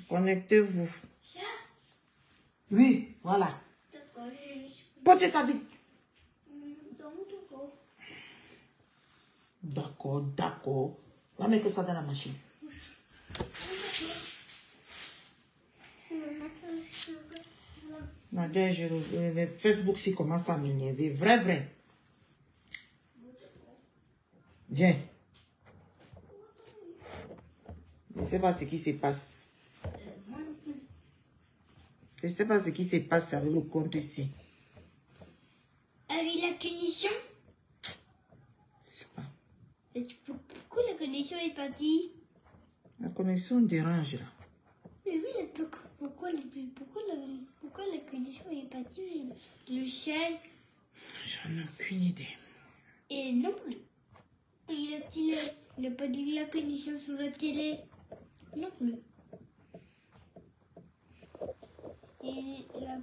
Connectez-vous. Oui, voilà. Portez ta vie. D'accord, d'accord. Va mettre ça dans la machine. Nadia, le Facebook s'y commence à m'énerver. Vrai. Viens. Je ne sais pas ce qui se passe. Je ne sais pas ce qui se passe avec le compte ici. Avec la connexion? Je sais pas. Et pourquoi la connexion est partie? La connexion dérange là. Mais oui, pourquoi la connexion est partie? Le chien. J'en ai aucune idée. Et non plus. Il n'a pas dit la connexion sur la télé. Non plus. Et la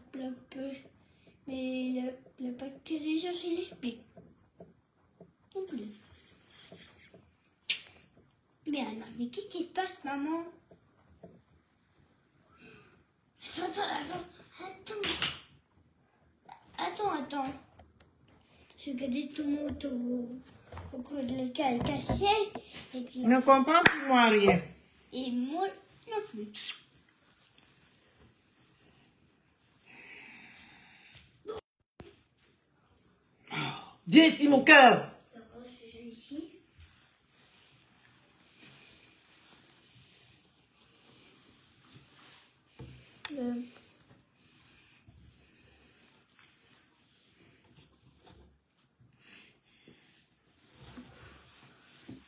connexion sur l'esprit. Non plus. Mais alors, mais qu'est-ce qui se passe, maman? Attends. Je regardais tout mon autour le caché. Je ne comprends plus moi rien. Et moi non plus. Viens ici mon cœur. D'accord, je suis ici.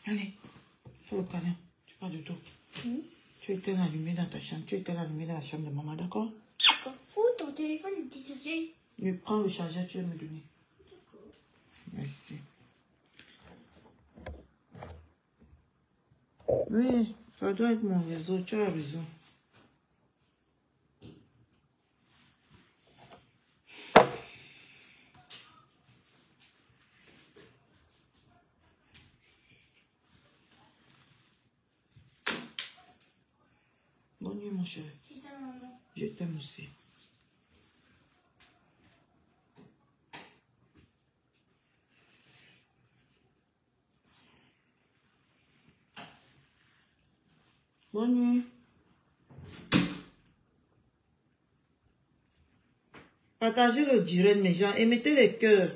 Allez, fais le câlin. Tu pars de tout. Tu éteins l'allumé dans ta chambre. Tu éteins l'allumé dans la chambre de maman, d'accord? D'accord. Où ton téléphone est chargé? Je prends le chargeur, tu vas me donner. D'accord. Merci. Oui, ça doit être mon réseau. Tu as raison. Bonne nuit, mon chéri. C'est ta maman. Je t'aime aussi. Bonne nuit. Partagez le direct, mes gens, et mettez les cœurs.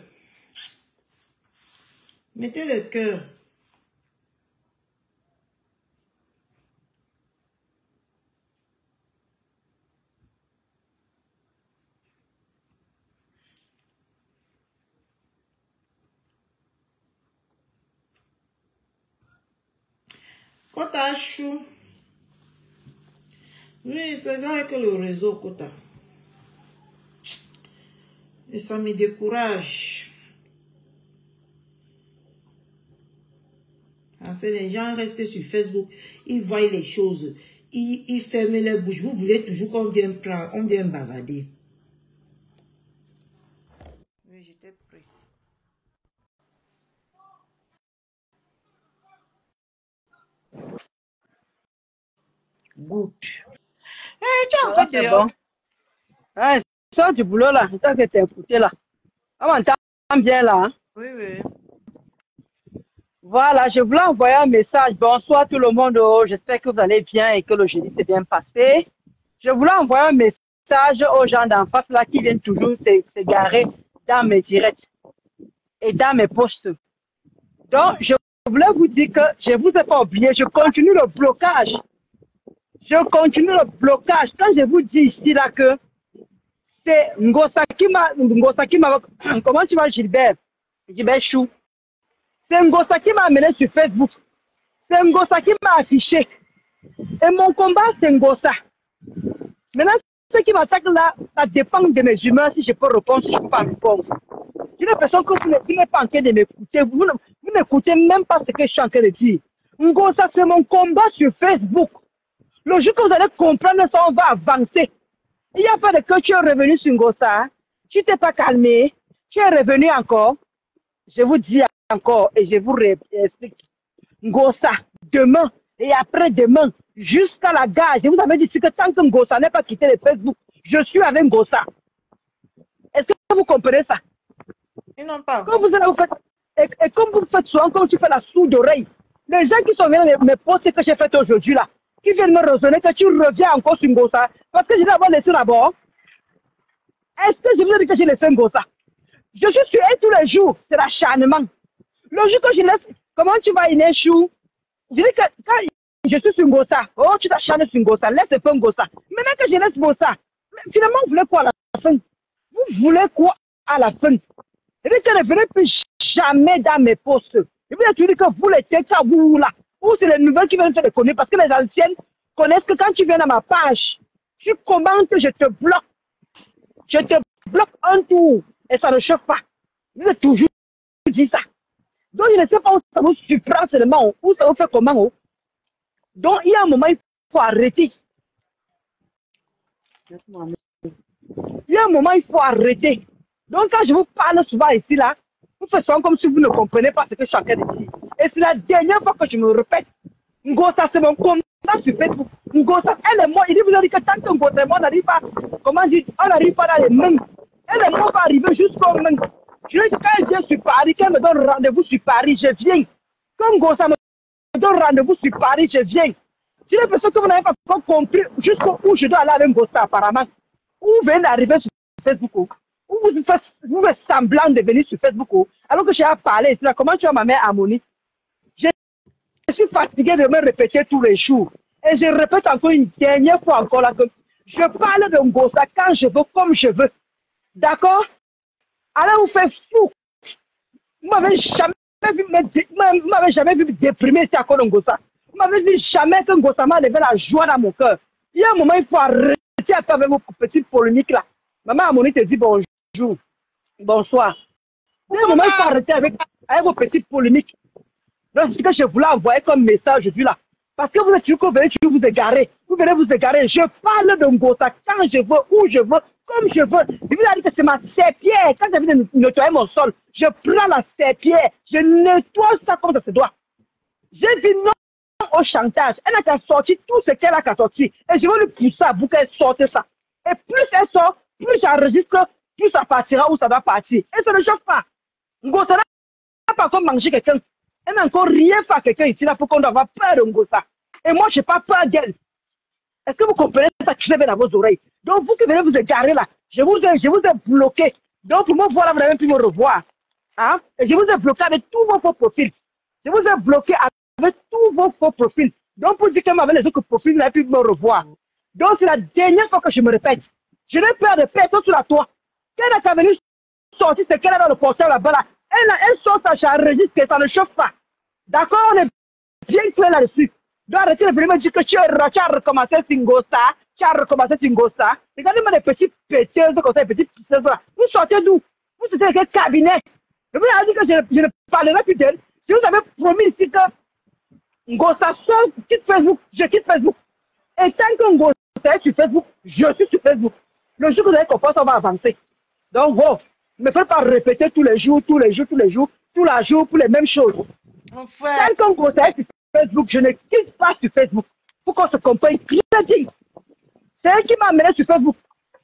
Mettez le cœur. Kota chou. Oui, c'est vrai que le réseau Kota. Et ça me décourage. Parce que les gens restent sur Facebook, ils voient les choses, ils ferment les bouches. Vous voulez toujours qu'on vienne prendre, on vienne bavader. Oui, j'étais prêt. Good. Eh, tu as encore dehors. Bon. Ah, sors du boulot là, c'est ça que t'es écouté là. On m'entend bien là. Hein? Oui, oui. Voilà, je voulais envoyer un message. Bonsoir tout le monde. Oh, j'espère que vous allez bien et que le jeudi s'est bien passé. Je voulais envoyer un message aux gens d'en face là qui viennent toujours s'égarer dans mes directs et dans mes posts. Donc, je voulais vous dire que je ne vous ai pas oublié, je continue le blocage. Je continue le blocage. Quand je vous dis ici là que c'est Ngosa qui m'a... Comment tu vas, Gilbert? Gilbert Chou. C'est Ngosa qui m'a amené sur Facebook. C'est Ngosa qui m'a affiché. Et mon combat, c'est Ngosa. Maintenant, ce qui m'attaque là, ça dépend de mes humeurs, si je peux répondre, si je ne peux pas répondre. J'ai l'impression que vous n'êtes pas en train de m'écouter. Vous n'écoutez même pas ce que je suis en train de dire. Ngosa, c'est mon combat sur Facebook. Le jour que vous allez comprendre ça, on va avancer. Il n'y a pas de que tu es revenu sur Ngosa. Tu t'es pas calmé. Tu es revenu encore. Je vous dis encore et je vous explique. Ngosa, demain, et après-demain, jusqu'à la gare. Je vous avais dit que tant que Ngossa n'est pas quitté le Facebook, je suis avec Ngossa. Est-ce que vous comprenez ça? Ils n'ont pas. Quand vous faites, et comme vous faites souvent, quand tu fais la sourde oreille, les gens qui sont venus me poster que j'ai fait aujourd'hui là, qui viennent me raisonner que tu reviens encore sur Ngossa, parce que je vais avoir laissé d'abord. Est-ce que je vous ai dit que j'ai laissé Ngossa? Je suis sur elle tous les jours, c'est l'acharnement. Le jour que je laisse, comment tu vas Inéchou? Je dis que quand je suis sur Ngossa, oh tu t'acharnes sur Ngossa, laisse un peu Ngossa. Maintenant que je laisse Ngossa, finalement vous voulez quoi à la fin? Vous voulez quoi à la fin? Je dis que ne venez plus jamais dans mes postes. Je vous ai dit que vous les têtes à vous là, ou c'est les nouvelles qui viennent faire les connaître, parce que les anciennes connaissent que quand tu viens dans ma page, tu commentes, je te bloque. Je te bloque un tour et ça ne chauffe pas. Vous avez toujours dit ça. Donc, je ne sais pas où ça vous surprend seulement, où ça vous fait comment. Donc, il y a un moment, il faut arrêter. Il y a un moment, il faut arrêter. Donc, quand je vous parle souvent ici, là, vous faites souvent comme si vous ne comprenez pas ce que je suis en train de dire. Et c'est la dernière fois que je me répète. Ngossa, c'est mon contact sur Facebook. Ngossa, elle et moi, il dit, vous avez dit que tant que Ngossa et moi, on n'arrive pas, comment dire, on n'arrive pas dans les mêmes. Elle et moi, on va arriver jusqu'au même. Je dis, quand elle vient sur Paris, qu'elle me donne rendez-vous sur Paris, je viens. Comme Ngossa me donne rendez-vous sur Paris, je viens. J'ai l'impression que vous n'avez pas encore compris jusqu'où je dois aller avec Ngossa, apparemment. Où vous venez d'arriver sur Facebook, où vous faites semblant de venir sur Facebook, alors que j'ai à parler ici, là, comment tu as ma mère Harmonie? Je suis fatigué de me répéter tous les jours. Et je répète encore une dernière fois encore là que je parle de Ngossa quand je veux, comme je veux. D'accord? Alors vous faites fou. Vous m'avez jamais vu me déprimer ici à cause de Ngossa. Vous m'avez dit jamais que Ngossa m'a levé la joie dans mon cœur. Il y a un moment, il faut arrêter avec vos petites polémiques là. Maman Harmonie te dit bonjour, bonsoir. Il y a un moment, il faut arrêter avec vos petites polémiques. Donc, c'est ce que je voulais envoyer comme message aujourd'hui là. Parce que vous êtes toujours venez vous égarer. Vous venez vous égarer. Je parle de Ngossa quand je veux, où je veux, comme je veux. Je vous ai dit que c'est ma serpillère. Quand j'ai envie de nettoyer mon sol, je prends la serpillère. Je nettoie ça comme ça se doit. J'ai dit non au chantage. Elle n'a qu'à sortir tout ce qu'elle a qu'à sortir. Et je vais lui pousser à bout qu'elle sorte ça. Et plus elle sort, plus j'enregistre, plus ça partira où ça va partir. Et ça ne choque pas. Ngossa n'a pas encore mangé quelqu'un. Elle n'a encore rien fait à quelqu'un ici là pour qu'on doit avoir peur de Ngossa. Et moi, je n'ai pas peur d'elle. Est-ce que vous comprenez ça qui dans vos oreilles? Donc, vous qui venez vous égarer là, je vous ai bloqué. Donc, pour moi, voilà, vous n'avez pu me revoir. Hein? Et je vous ai bloqué avec tous vos faux profils. Je vous ai bloqué avec tous vos faux profils. Donc, pour dire que avec les autres profils, vous n'avez pu me revoir. Donc, c'est la dernière fois que je me répète. Je n'ai peur de personne sur la toit. Qu'elle a qu'à venir sortir ce qu'elle a dans le portable là-bas là. Elle sort ça, j'enregistre que ça ne chauffe pas. D'accord, on est bien clair là-dessus. Donc arrêtez de venir me dire que tu as recommencé Ngossa, tu as recommencé Ngossa. Regardez-moi les petits péteuses comme ça, les petits pisseuses là. Vous sortez d'où? Vous sortez de quel cabinet? Je vous ai dit que je ne parlerai plus d'elle. Si vous avez promis ici que Ngossa sort, quitte Facebook, je quitte Facebook. Et tant que Ngossa est sur Facebook, je suis sur Facebook. Le jour que vous allez comprendre, ça va avancer. Donc bon, ne me faites pas répéter tous les jours, tous les jours pour les mêmes choses. Mon frère. Quand on conseille sur Facebook, je ne quitte pas sur Facebook. Il faut qu'on se comprenne très bien. C'est elle qui m'a amené sur Facebook.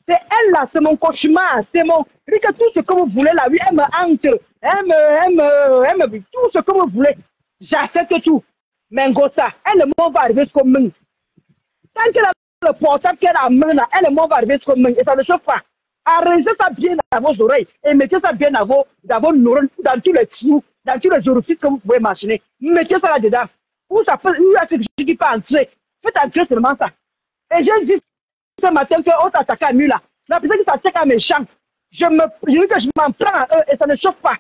C'est elle là, c'est mon cauchemar, c'est mon. Dit que tout ce que vous voulez là, oui, elle me hante, elle me tout ce que vous voulez. J'accepte tout. Mais Ngossa, elle et moi va arriver comme main. Tant qu'elle a le portable qu'elle a main là, elle et moi va arriver comme main. Et ça ne chauffe pas. Arrêtez ça bien dans vos oreilles et mettez ça bien dans vos neurones, dans tous les trous, dans tous les orifices que vous pouvez imaginer. Mettez ça là-dedans. Où ça peut, où il y a quelque chose qui peut entrer. Faites entrer seulement ça. Et j'ai dit ce matin qu'on t'attaque à nu là. La personne qui s'attaque à mes champs, je dis que je m'en prends à eux et ça ne chauffe pas.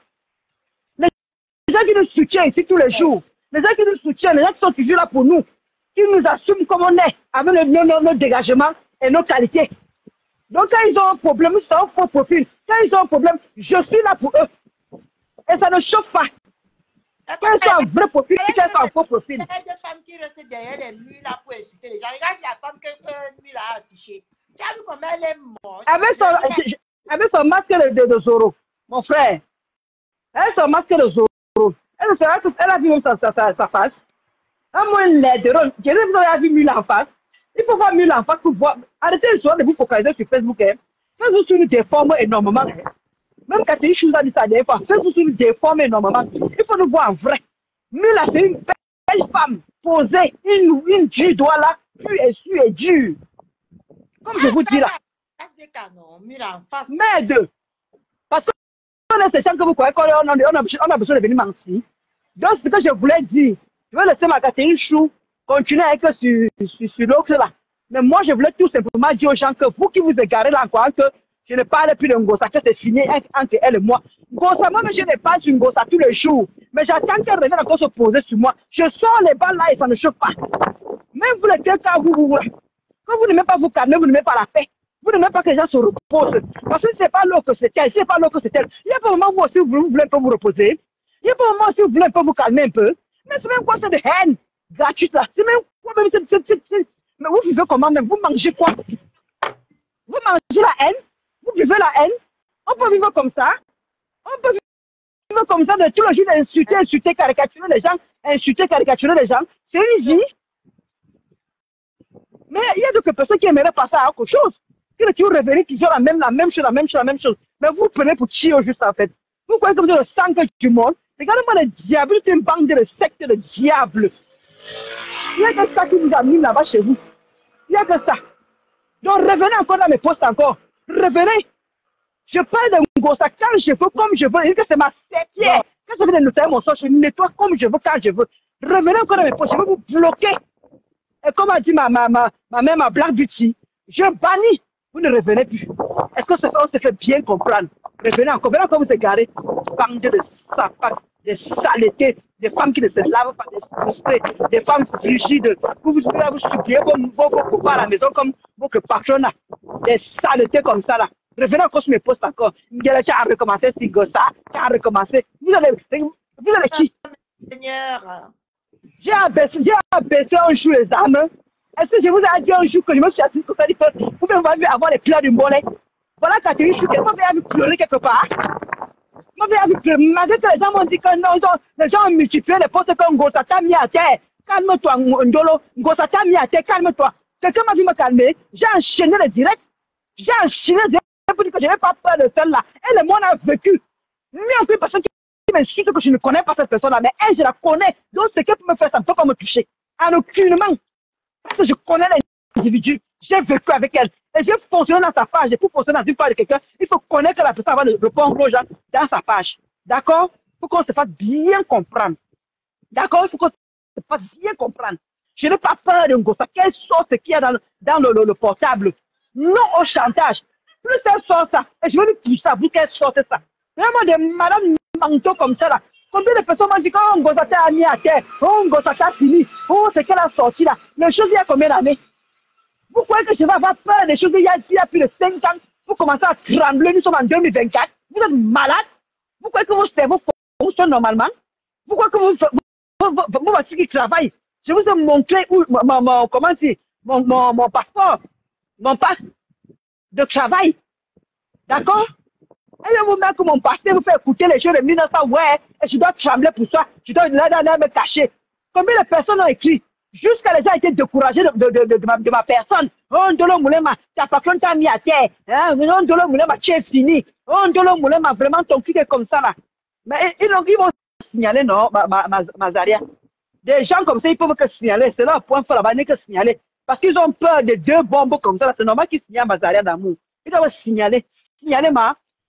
Les gens qui nous soutiennent ici tous les jours, les gens qui nous soutiennent, les gens qui sont toujours là pour nous, qui nous assument comme on est, avec nos dégagements et nos qualités. Donc, quand ils ont un problème, ils sont un faux profil. Quand ils ont un problème, je suis là pour eux. Et ça ne chauffe pas. Quand ils ont un vrai profil, quand ils ont un faux profil. Il y a des femmes qui restent derrière les murs là pour insulter les gens. Regarde la femme que lui a affichée. Tu as vu comment elle est morte? Avec son masque de Zoro, mon frère. Avec son masque de Zoro. Elle a vu même sa face. À moins l'aide, vous avez vu Mule en face. Il faut voir Mule en face pour voir. Arrêtez le soir de vous focaliser sur Facebook. Hein. Facebook nous déforme énormément. Hein. Même quand tu as dit ça des fois, Facebook nous déforme énormément. Il faut nous voir en vrai. Mule, c'est une belle femme posée, une dure doigt là, pure et dure. Comme je vous dis là. Merde. Parce qu'on a ces gens que vous croyez qu'on a besoin de venir mentir. Donc, ce que je voulais dire, je vais laisser ma Catherine Chou continuer avec sur l'autre là. Mais moi, je voulais tout simplement dire aux gens que vous qui vous égarez là encore, que je ne parle plus de Ngossa, que c'est signé entre elle et moi. Ngossa, moi, je ne parle sur Ngossa tous les jours. Mais j'attends qu'elle revienne encore se poser sur moi. Je sors les balles là et ça ne chauffe pas. Même vous, les deux cas, quand vous n'aimez pas vous calmer, vous n'aimez pas la paix. Vous n'aimez pas que les gens se reposent. Parce que ce n'est pas l'eau que c'est elle, ce n'est pas l'eau que c'est elle. Il y a pas un moment où aussi vous voulez un peu vous reposer. Il y a pas un moment où vous voulez un peu vous calmer un peu. Mais c'est même quoi, c'est de haine gratuite là. C'est même quoi, même mais vous vivez comment même? Vous mangez quoi? Vous mangez la haine? Vous vivez la haine? On peut vivre comme ça? On peut vivre comme ça de tous les jours insulter, caricaturer les gens, caricaturer les gens. C'est une vie. Mais il y a d'autres personnes qui aimeraient passer à autre chose. Si tu revenez toujours la même chose. Mais vous prenez pour Chio juste en fait. Vous croyez que vous êtes le centre du monde. Regardez-moi le diable, c'est une bande de sectes de diable. Il n'y a que ça qui vous amène là-bas chez vous. Il n'y a que ça. Donc revenez encore dans mes postes encore. Revenez. Je parle de Ngossa quand je veux, comme je veux. Et que c'est ma septième. Quand je veux nettoyer mon sang, je nettoie comme je veux, quand je veux. Revenez encore dans mes postes. Je vais vous bloquer. Et comme a dit ma mère, ma Black Beauty, je bannis. Vous ne revenez plus. Est-ce que on se fait bien comprendre? Revenez encore vous égarez. Bande de sapins, des saletés, des femmes qui ne se lavent pas, des frustrées, des femmes frigides. Vous suppliez vos copains à la maison comme votre patronat. Des saletés comme ça là. Revenez encore sur mes postes encore. Ngela, tu as recommencé Sigosa, tu as recommencé. Vous allez qui? Seigneur. J'ai abaissé un jour les armes. Est-ce que je vous ai dit un jour que je me suis assis sur ça, vous pouvez avoir les pleurs du mollet. Voilà Catherine Chou, vous avez pleurer quelque part. Vous avez pleurer. Malgré que les gens m'ont dit que non, les gens ont multiplié les postes que Ngossa t'a mis à terre. Calme-toi, Ndolo. Ngossa t'a mis à terre, calme-toi. Quelqu'un m'a vu me calmer. J'ai enchaîné les directs. J'ai enchaîné les directs pour dire que je n'ai pas peur de celle-là. Elle et moi, on a vécu. Mais il y a une personne qui m'insulte que je ne connais pas cette personne-là, mais elle, je la connais. Donc, ce qu'elle peut me faire, ça ne peut pas me toucher. En aucunement. Parce que je connais l'individu. J'ai vécu avec elle. Et j'ai fonctionné dans sa page. Et pour fonctionner dans une page de quelqu'un, il faut connaître la personne avant de répondre aux gens dans sa page. D'accord? Il faut qu'on se fasse bien comprendre. D'accord? Il faut qu'on se fasse bien comprendre. Je n'ai pas peur de Ngossa. Quelle sorte ce qu'il y a dans le portable? Non au chantage. Plus elle sort ça, et je veux lui pousser à vous qu'elle sorte ça. Vraiment des malades manteaux comme ça là. Combien de personnes m'ont dit que oh, Ngossa t'a mis à terre, oh, Ngossa t'a fini, oh, c'est qu'elle a sorti là. Les choses, il y a combien d'années? Vous croyez que je vais avoir peur des choses il y a plus de 5 ans? Vous commencez à trembler, nous sommes en 2024. Vous êtes malade? Vous croyez que vos cerveaux fonctionnent normalement? Vous croyez que vous voici qui travaille? Je vous ai montré où, comment dire, mon passeport, mon passe de travail. D'accord? Et vous mettez que mon passé vous fait écouter les choses de 1900, ouais, et je dois trembler pour ça, je dois là me cacher. Combien de personnes ont écrit? Jusqu'à les gens étaient découragés de ma personne. Oh, Ndolo Moulema, ta patronne t'a mis à terre. Hein? Oh, Ndolo Moulema, tu es fini. Oh, Ndolo Moulema, vraiment, ton truc est comme ça là. Mais ils vont signaler, non, Mazaria. Des gens comme ça, ils peuvent que signaler. C'est là, point fort là-bas, ils ne que signaler. Parce qu'ils ont peur de 2 bombes comme ça. C'est normal qu'ils signalent Mazaria d'amour. Ils doivent signaler. Signaler,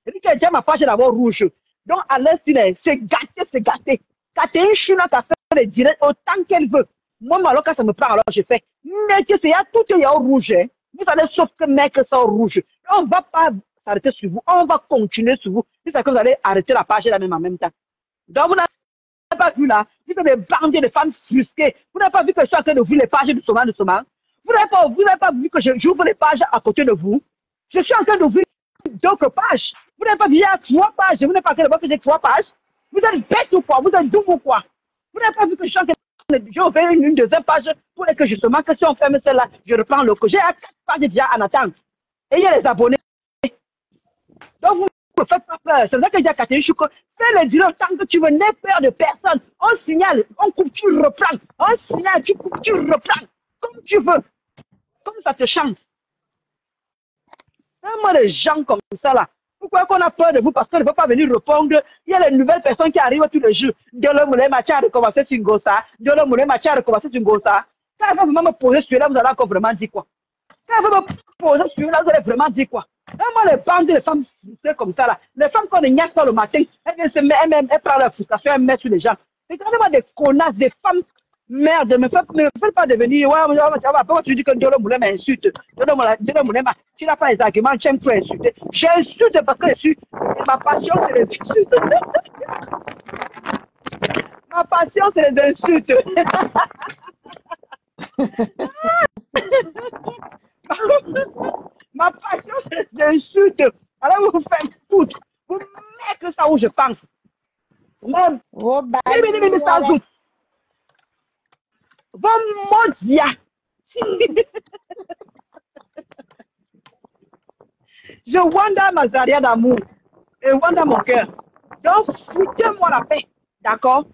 et puis déjà ma page est d'abord rouge. Donc, à l'aise, c'est gâté. Catherine Chou n'a qu'à faire les directs autant qu'elle veut. Moi, alors, quand ça me prend, alors je fais. Mais tu sais, il y a tout qui est en rouge. Hein. Vous allez sauf que mettre ça en rouge. On ne va pas s'arrêter sur vous. On va continuer sur vous. C'est ça que vous allez arrêter la page là même en même temps. Donc, vous n'avez pas vu là. Vous avez des bandits de femmes frustrées. Vous n'avez pas vu que je suis en train d'ouvrir les pages doucement. Vous n'avez pas vu que j'ouvre les pages à côté de vous. Je suis en train d'ouvrir d'autres pages. Vous n'avez pas vu, il y a 3 pages. Vous n'avez pas vu que j'ai 3 pages. Vous êtes bête ou quoi? Vous êtes doux ou quoi? Vous n'avez pas vu que je suis en train de une deuxième page pour que justement, que si on ferme celle-là, je reprends le coup. J'ai 4 pages déjà en attente. Et il y a les abonnés. Donc, vous me faites pas peur. C'est ça que j'ai à Catherine Chouko. Fais le dialogue tant que tu veux, n'aie peur de personne. On signale, on coupe, tu reprends. On signale, tu coupes, tu reprends. Comme tu veux. Comme ça te chance. Moi, les gens comme ça là. Pourquoi qu'on a peur de vous parce qu'on ne veut pas venir répondre? Il y a les nouvelles personnes qui arrivent tous les jours. Diolo Moulé Macha a recommencé sur Ngosa. Diolo Moulé Macha a recommencé sur Ngosa. Quand elle va vraiment me poser celui-là, vous allez encore vraiment dire quoi? Quand elle va me poser celui-là, vous allez vraiment dire quoi? Moi, les bandes, les femmes comme ça là, les femmes qu'on ne niaque pas le matin, elles prennent la frustration, elles mettent sur les gens. Regardez-moi des connasses, des femmes. Merde, ne me faites pas devenir. Pourquoi tu dis que Diolo Moulé m'insulte? Diolo Moulé, tu n'as pas les arguments, tu aimes tout insulter. J'insulte parce que je suis. Ma passion, c'est les insultes. Ma passion, c'est les insultes. Ma passion, c'est les insultes. Alors, vous vous faites foutre. Vous mettez ça où je pense. Même. Oh, bah, Modia. Je wanda ma zaria d'amour et wanda mon cœur. Donc, foutez-moi la paix. D'accord?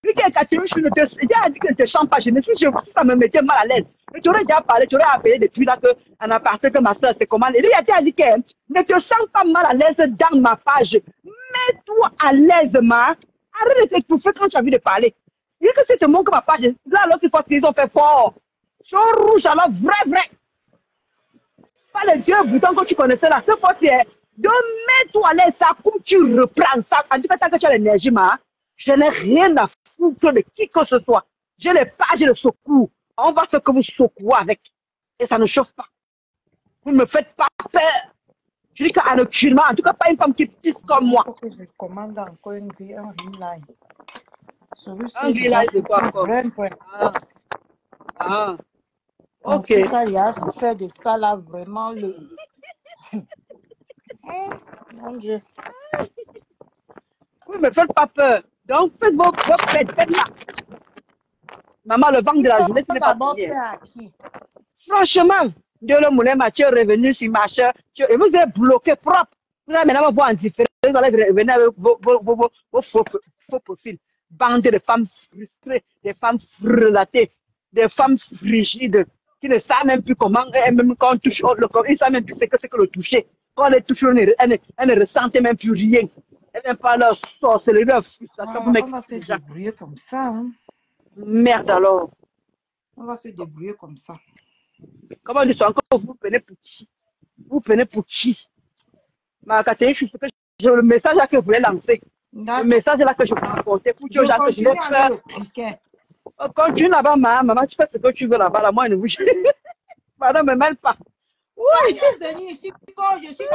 Vu que Catherine, je dit que ne te chante pas. Je me suis dit, ça me mettait mal à l'aise. Mais tu aurais déjà parlé, tu aurais appelé depuis là qu'en aparté que ma soeur, c'est comment. Et lui, il a déjà dit que ne te sens pas mal à l'aise dans ma page. Mets-toi à l'aise, ma. Arrête de t'étouffer quand tu as envie de parler. Dis que c'est te montre ma page. Là, l'autre fois, ils ont fait fort. Ils sont rouges, alors vrai. Pas les dieux boutons que tu connaissais là. Ce fois, c'est de mets-toi à l'aise, ça, comme tu reprends ça. En tout cas, tant que tu as l'énergie, ma, je n'ai rien à foutre de qui que ce soit. J'ai les pages de secours. On va ce que vous secouez avec. Et ça ne chauffe pas. Vous ne me faites pas peur. Je dis qu'en aucunement, en tout cas, pas une femme qui pisse comme moi. Il faut que je commande encore un green-line. Un green-line, c'est quoi encore? Ok. Ça, il a fait de ça là, vraiment le. Mon Dieu. Vous ne me faites pas peur. Donc, faites vos fêtes, faites-la. Maman, le vent de la journée, ce n'est pas fini. Franchement, Dieu le Moulin Mathieu est revenu sur ma chair et vous êtes bloqué propre. Vous allez maintenant voir en différence. Vous allez revenir avec vos faux profils. Bande de femmes frustrées, des femmes frelatées, des femmes frigides qui ne savent même plus comment, même quand on touche le corps, ils ne savent même plus ce que c'est que le toucher. Quand on les touche, elles ne ressentent même plus rien. Elles n'aiment pas leur sorcellerie, leur frustration. On va se débrouiller comme ça. Hein. Merde alors. On va se débrouiller comme ça. Comment on dit ça encore? Vous prenez pour qui? Vous prenez pour qui? Ma Catherine, le message là que je voulais lancer. Le message là que je voulais apporter pour que les gens que je vais faire. Continue là-bas, maman, tu fais ce que tu veux là-bas. Là, moi, ne vous. Madame, ne me mêle pas. Oui, je suis venue ici quand je suis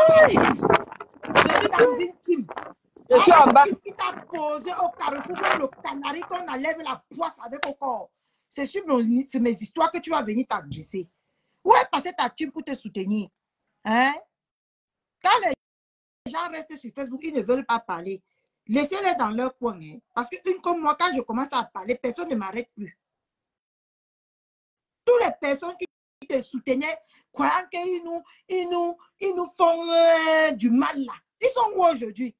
dans une team. Je suis en bas. Tu t'as posé au carrefour comme le canari qu'on enlève la poisse avec au corps. C'est sur mes histoires que tu vas venir t'adresser. Où est passée ta team pour te soutenir? Hein? Quand les gens restent sur Facebook, ils ne veulent pas parler. Laissez-les dans leur coin. Hein? Parce qu'une comme moi, quand je commence à parler, personne ne m'arrête plus. Toutes les personnes qui te soutenaient, croyant qu'ils nous font du mal là. Ils sont où aujourd'hui?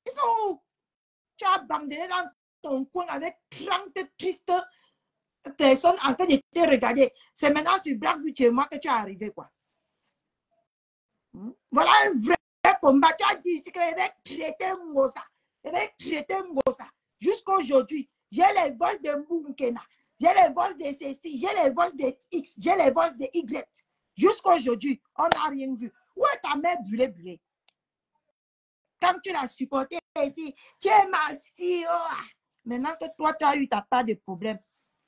Ils sont où? Tu as abandonné dans ton coin avec 30 tristes personnes en train de te regarder. C'est maintenant sur Black Beauty et moi que tu es arrivé, quoi. Voilà un vrai combat. Tu as dit ici qu'il va traiter Ngosa. Il va traiter Ngosa. Jusqu'à aujourd'hui, j'ai les voix de Munkena. J'ai les voix de Cécile. J'ai les voix de X. J'ai les voix de Y. Jusqu'à aujourd'hui, on n'a rien vu. Où est ta mère bulé? Quand tu l'as supporté ici, tu es ma fille. Oh. Maintenant que toi, tu as eu ta part de problème.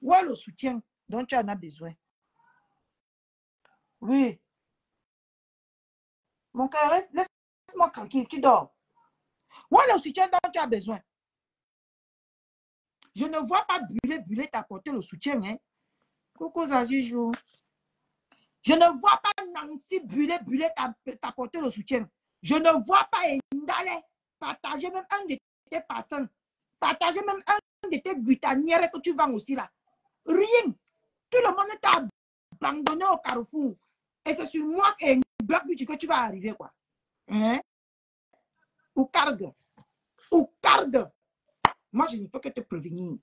Où est le soutien dont tu en as besoin? Oui. Mon cœur, laisse-moi tranquille, tu dors. Où est le soutien dont tu as besoin? Je ne vois pas Bulé t'apporter le soutien. Hein? Coucou Zazijou. Je ne vois pas Nancy Bulé t'apporter le soutien. Je ne vois pas Ndale partager même un de tes parfums. Partager même un de tes butanières que tu vends aussi là. Rien. Tout le monde t'a abandonné au carrefour. Et c'est sur moi et Black Beauty que tu vas arriver, quoi. Hein? Ou cargue. Ou cargue. Moi, je ne peux que te prévenir.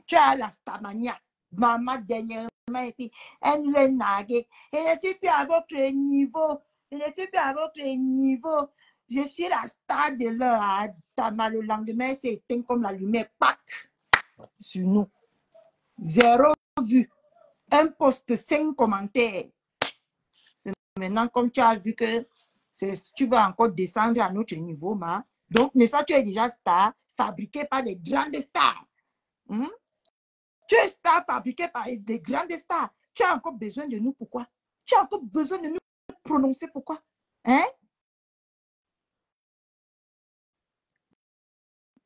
Tu as la stamania. Maman, dernièrement, elle nous a nagué. Et je ne suis plus à votre niveau. Je ne suis plus à votre niveau. Je suis la star de l'heure. Le lendemain, c'est éteint comme la lumière. Pac! Sur nous. 0 vue. Un post, 5 commentaires. C'est maintenant, comme tu as vu que tu vas encore descendre à notre niveau, ma. Donc, ça, tu es déjà star, fabriqué par des grandes stars. Tu es star fabriqué par des grandes stars. Tu as encore besoin de nous, pourquoi? Tu as encore besoin de nous prononcer, pourquoi? Hein?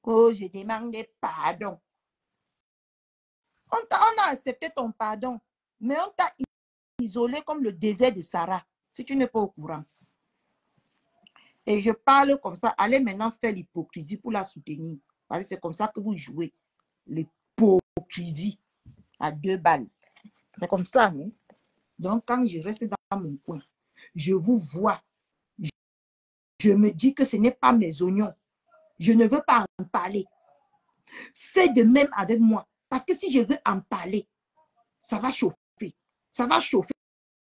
Oh, je demande pardon. On a accepté ton pardon, mais on t'a isolé comme le désert de Sarah, si tu n'es pas au courant. Et je parle comme ça. Allez maintenant faire l'hypocrisie pour la soutenir. Parce que c'est comme ça que vous jouez. L'hypocrisie à 2 balles. C'est comme ça, non? Donc, quand je reste dans mon coin, je vous vois. Je me dis que ce n'est pas mes oignons. Je ne veux pas en parler. Fais de même avec moi. Parce que si je veux en parler, ça va chauffer. Ça va chauffer.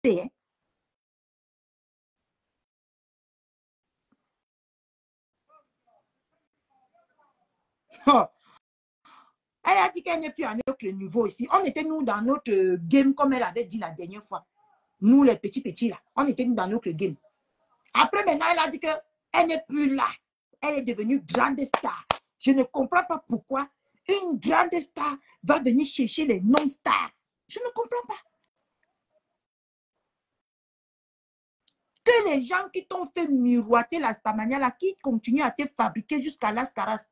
Hein? Oh. Elle a dit qu'elle n'est plus à notre niveau ici. On était nous dans notre game, comme elle avait dit la dernière fois. Nous, les petits là, on était dans notre game. Après, maintenant, elle a dit qu'elle n'est plus là. Elle est devenue grande star. Je ne comprends pas pourquoi une grande star va venir chercher les non-stars. Je ne comprends pas. Que les gens qui t'ont fait miroiter la stamania là, qui continuent à te fabriquer jusqu'à l'ascaras,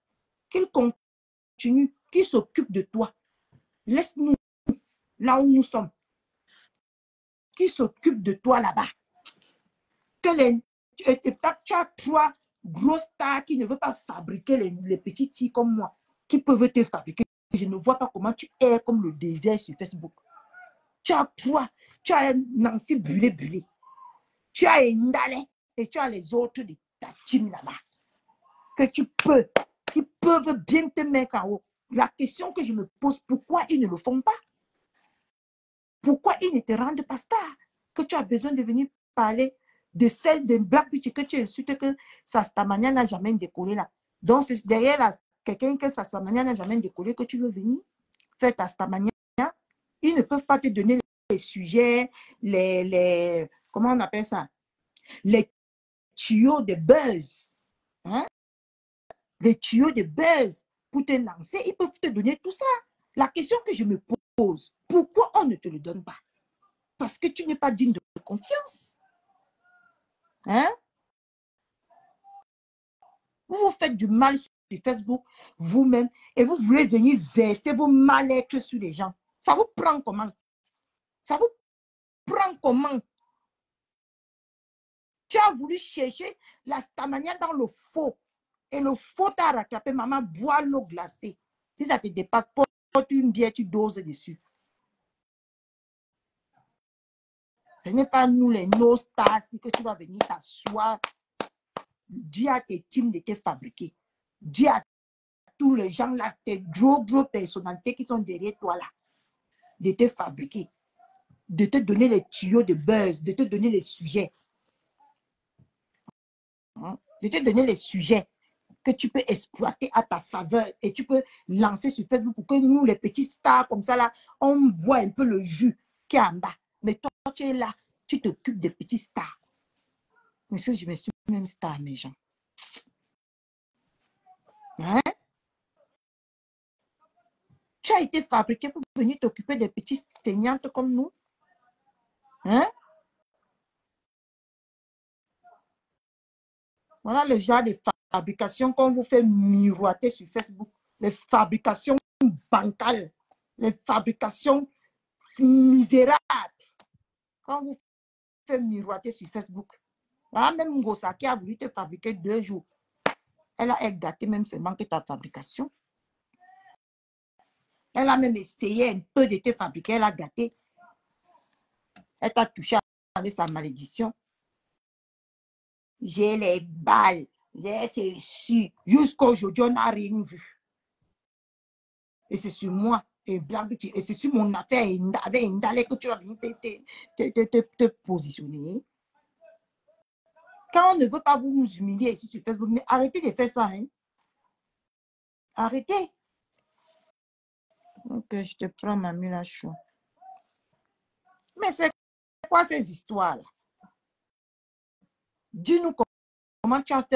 qu'ils continuent, qu'ils s'occupent de toi. Laisse-nous là où nous sommes. Qui s'occupent de toi là-bas. Que tu as 3 gros stars qui ne veulent pas fabriquer les petites filles comme moi, qui peuvent te fabriquer. Je ne vois pas comment tu es comme le désert sur Facebook. Tu as 3. Tu as Nancy Bulé. Tu as Ndale et tu as les autres de ta team là-bas. Que tu peux, qui peuvent bien te mettre en haut. La question que je me pose, pourquoi ils ne le font pas? Pourquoi ils ne te rendent pas star? Que tu as besoin de venir parler de celle de Black Beauty que tu insultes que sa stamania n'a jamais décollé là. Donc, c'est derrière quelqu'un que sa stamania n'a jamais décollé que tu veux venir faire ta stamania. Ils ne peuvent pas te donner les sujets, comment on appelle ça? Les tuyaux de buzz. Hein? Les tuyaux de buzz pour te lancer. Ils peuvent te donner tout ça. La question que je me pose, pourquoi on ne te le donne pas? Parce que tu n'es pas digne de confiance. Hein? Vous vous faites du mal sur Facebook vous-même et vous voulez venir verser vos mal-être sur les gens. Ça vous prend comment? Ça vous prend comment? Tu as voulu chercher la stamania dans le faux. Et le faux t'a rattrapé. Maman, bois l'eau glacée. Si ça te dépasse, porte une bière, tu doses dessus. Ce n'est pas nous les no stars que tu vas venir t'asseoir. Dis à tes teams de te fabriquer. Dis à tous les gens là, tes gros personnalités qui sont derrière toi là, de te fabriquer, de te donner les tuyaux de buzz, de te donner les sujets. De te donner les sujets que tu peux exploiter à ta faveur et tu peux lancer sur Facebook pour que nous, les petits stars comme ça là, on boit un peu le jus qui est en bas. Mais toi, tu es là, tu t'occupes des petits stars. Mais ça, je me suis même star, mes gens. Hein? Tu as été fabriqué pour venir t'occuper des petites feignantes comme nous. Hein? Voilà le genre de fabrication qu'on vous fait miroiter sur Facebook. Les fabrications bancales. Les fabrications misérables. Quand vous fait miroiter sur Facebook. Voilà, même Ngosa qui a voulu te fabriquer 2 jours. Elle a gâté même seulement que ta fabrication. Elle a même essayé un peu de te fabriquer. Elle a gâté. Elle t'a touché avec sa malédiction. j'ai les balles, j'ai ceci. Jusqu'à aujourd'hui, on n'a rien vu. Et c'est sur moi. Et c'est sur mon affaire avec Indale que tu vas venir te positionner. Quand on ne veut pas vous humilier ici sur Facebook, mais arrêtez de faire ça. Hein? Arrêtez. Ok, je te prends ma mulachon. Mais c'est quoi ces histoires-là? Dis-nous comment tu as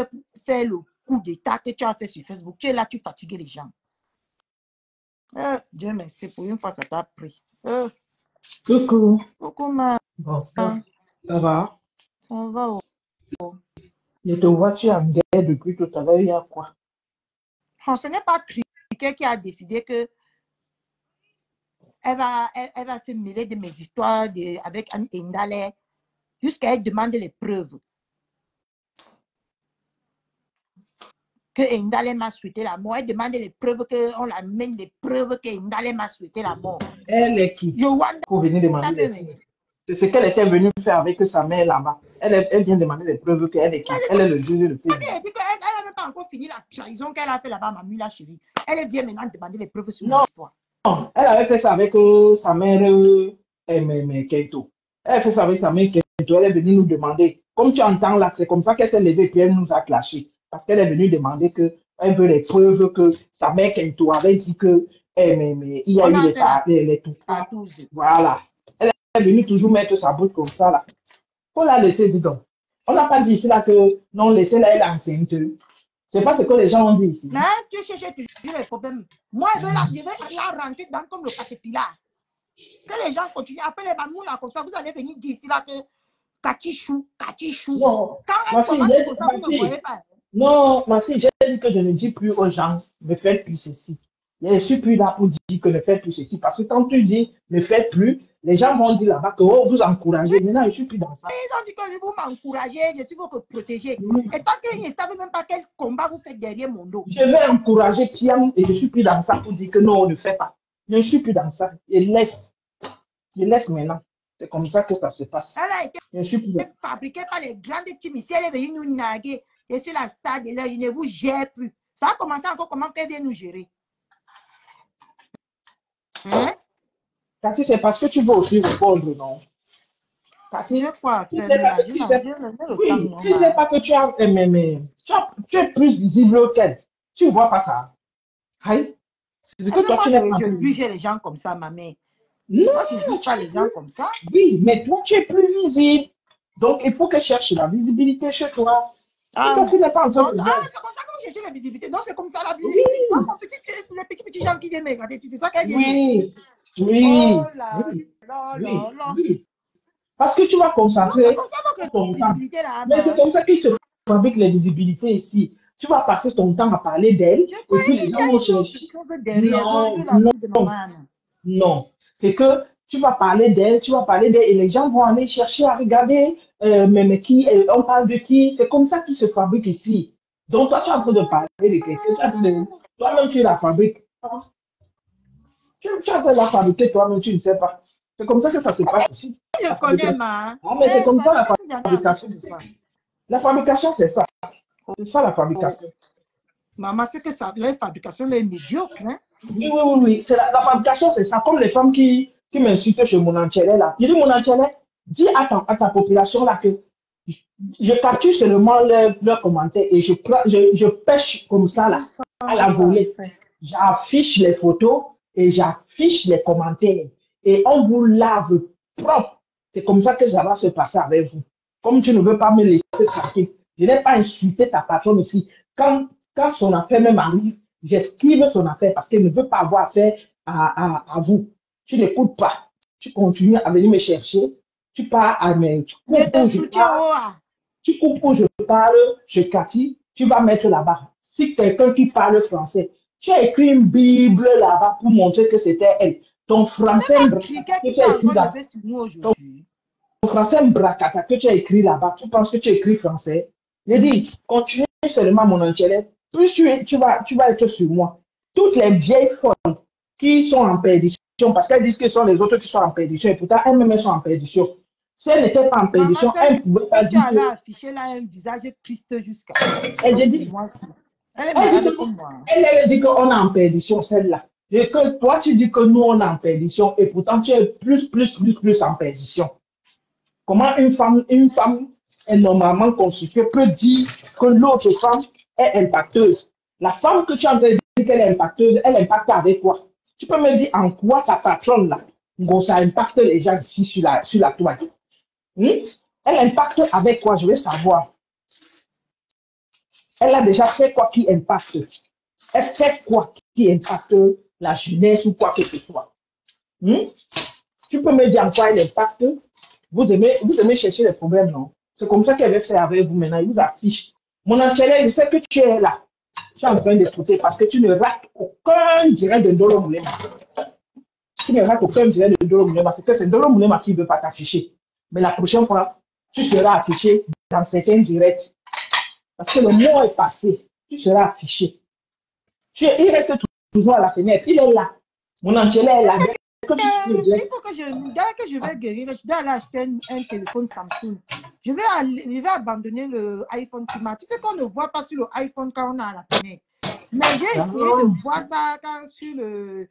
fait le coup d'état que tu as fait sur Facebook. Tu es là, tu fatigues les gens. Dieu merci, pour une fois, ça t'a pris. Coucou. Coucou, ma. Bonsoir. Ça va? Ça va. Je te vois, tu es en guerre depuis tout à l'heure. Il y a quoi? Ce n'est pas Cricket qui a décidé que elle va se mêler de mes histoires avec Anne Indale jusqu'à elle demande les preuves. Que Indale m'a souhaité la mort. Elle demande les preuves, qu'on l'amène les preuves que Indale m'a souhaité la mort. Elle est qui? Yowanda, Pour venir demander les preuves. C'est ce qu'elle était venue faire avec sa mère là-bas. Elle vient demander les preuves qu'elle est qui? Elle est le juge de Facebook. Elle dit qu'elle n'a même pas encore fini la trahison qu'elle a fait là-bas, ma mula chérie. Elle vient maintenant demander les preuves sur l'histoire. Non, elle avait fait ça avec sa mère Kento. Elle a fait ça avec sa mère Kento. Elle est venue nous demander. Comme tu entends là, c'est comme ça qu'elle s'est levée et elle nous a clashé. Parce qu'elle est venue demander qu'elle veut les preuves que sa mère Kento avait dit que il y a eu les tout. Voilà. Elle est venue toujours mettre sa bouche comme ça là. Faut la laisser, dis donc. On n'a pas dit ici là que non, laissez-la, elle est enceinte. C'est pas ce que les gens ont dit ici. Mais tu cherches toujours les problèmes. Moi, je vais la rentrer dans comme le caterpillar. Que les gens continuent. Après les mamous là, comme ça, vous allez venir dire ici là que Katichou. Non, quand elle commence comme ça, vous ne voyez pas. Non, ma fille, j'ai dit que je ne dis plus aux gens, ne faites plus ceci. Je ne suis plus là pour dire que ne faites plus ceci. Parce que quand tu dis ne faites plus, les gens vont dire là-bas que oh, vous encouragez. Maintenant, je ne suis plus dans ça. Ils ont dit que je vous m'encourager, je suis votre protégé. Et tant qu'ils ne savent même pas quel combat vous faites derrière mon dos. Je vais encourager Tiam et je ne suis plus dans ça pour dire que non, on ne fait pas. Je ne suis plus dans ça. Je laisse maintenant. C'est comme ça que ça se passe. Elle a été fabriquée par les grandes teams. Si elle est venue nous naguer et sur la stade, je ne vous gère plus. Ça a commencé encore comment qu'elle vient nous gérer. Hein? Cathy, c'est parce que tu veux aussi répondre, non? Cathy, tu sais pas que tu es plus visible qu'elle. Tu ne vois pas ça. Aïe. C'est que toi, tu n'es pas. Je juge les gens comme ça, ma mère. Non, moi, je ne juge pas les gens comme ça. Oui, mais toi, tu es plus visible. Donc, il faut que je cherche la visibilité chez toi. Tu n'es pas en train de c'est comme ça qu'on cherche la visibilité. Non, c'est comme ça la visibilité. Oui. Non, les petits gens qui viennent me regarder, c'est ça qu'elle vient. Oui, oui. Oh là là. Parce que tu vas concentrer ton temps. Mais c'est comme ça qu'ils se fabriquent les visibilités ici. Tu vas passer ton temps à parler d'elle. Et puis les gens vont chercher. Non. C'est que tu vas parler d'elle, et les gens vont aller chercher à regarder mais qui, on parle de qui. C'est comme ça qu'ils se fabriquent ici. Donc toi, tu es en train de parler de quelqu'un. Toi-même, tu la fabriques. Tu es en train de la fabriquer toi-même, tu ne sais pas. C'est comme ça que ça se passe ici. Je connais, ma. Mais c'est comme ça la fabrication. La fabrication, c'est ça. C'est ça la fabrication. Maman, c'est que ça, la fabrication est médiocre. Hein? Oui. La fabrication, c'est ça. Comme les femmes qui m'insultent chez mon entière là. Je dis, mon entière, dis à ta population là que je capture seulement leurs commentaires et je pêche comme ça là, à la volée. J'affiche les photos et j'affiche les commentaires. Et on vous lave propre. C'est comme ça que ça va se passer avec vous. Comme tu ne veux pas me laisser traquer. Je n'ai pas insulté ta patronne ici. Quand son affaire même arrive, j'esquive son affaire parce qu'elle ne veut pas avoir affaire à vous. Tu n'écoutes pas. Tu continues à venir me chercher. Tu pars à mes... Tu coupes où je parle chez Cathy. Tu vas mettre là-bas. Si quelqu'un qui parle français, tu as écrit une Bible là-bas pour montrer que c'était elle. Ton français Mbrakata que tu as écrit là-bas, tu penses que tu as écrit français. Je dis, continue seulement mon entière. Plus tu vas être sur moi. Toutes les vieilles folles qui sont en perdition, parce qu'elles disent que ce sont les autres qui sont en perdition, et pourtant elles-mêmes sont en perdition. Si elle n'était pas en Maman, perdition, elle ne pouvait pas tu dire allais que... afficher là un visage triste jusqu'à. Elle dit, Moi aussi. Elle est elle dit malade que- comme moi. elle dit qu'on est en perdition, celle-là. Et que toi, tu dis que nous, on est en perdition et pourtant, tu es plus en perdition. Comment une femme est normalement constituée peut dire que l'autre femme est impacteuse? La femme que tu es en train de dire qu'elle est impacteuse, elle impacte avec quoi? Tu peux me dire en quoi ta patronne là, bon, ça impacte les gens ici sur la toile. Elle impacte avec quoi? Je veux savoir. Elle a déjà fait quoi qui impacte? Elle fait quoi qui impacte la jeunesse ou quoi que ce soit? Tu peux me dire en quoi elle impacte? Vous aimez chercher les problèmes, non? C'est comme ça qu'elle veut faire avec vous maintenant. Il vous affiche. Mon Antielé, je sais que tu es là. Tu es en train d'écouter parce que tu ne rates aucun direct de Ndolo Moulema. Tu ne rates aucun direct de Ndolo Moulema. C'est que c'est Ndolo Moulema qui ne veut pas t'afficher. Mais la prochaine fois, tu seras affiché dans certains directs. Parce que le mot est passé. Tu seras affiché. Il reste toujours à la fenêtre. Il est là. Mon Antielé est là. Il faut que dès que je vais guérir, je dois aller acheter un téléphone Samsung. Je vais abandonner le iPhone 6. Tu sais qu'on ne voit pas sur le iPhone quand on a la fenêtre. Mais j'ai essayé de voir ça quand sur le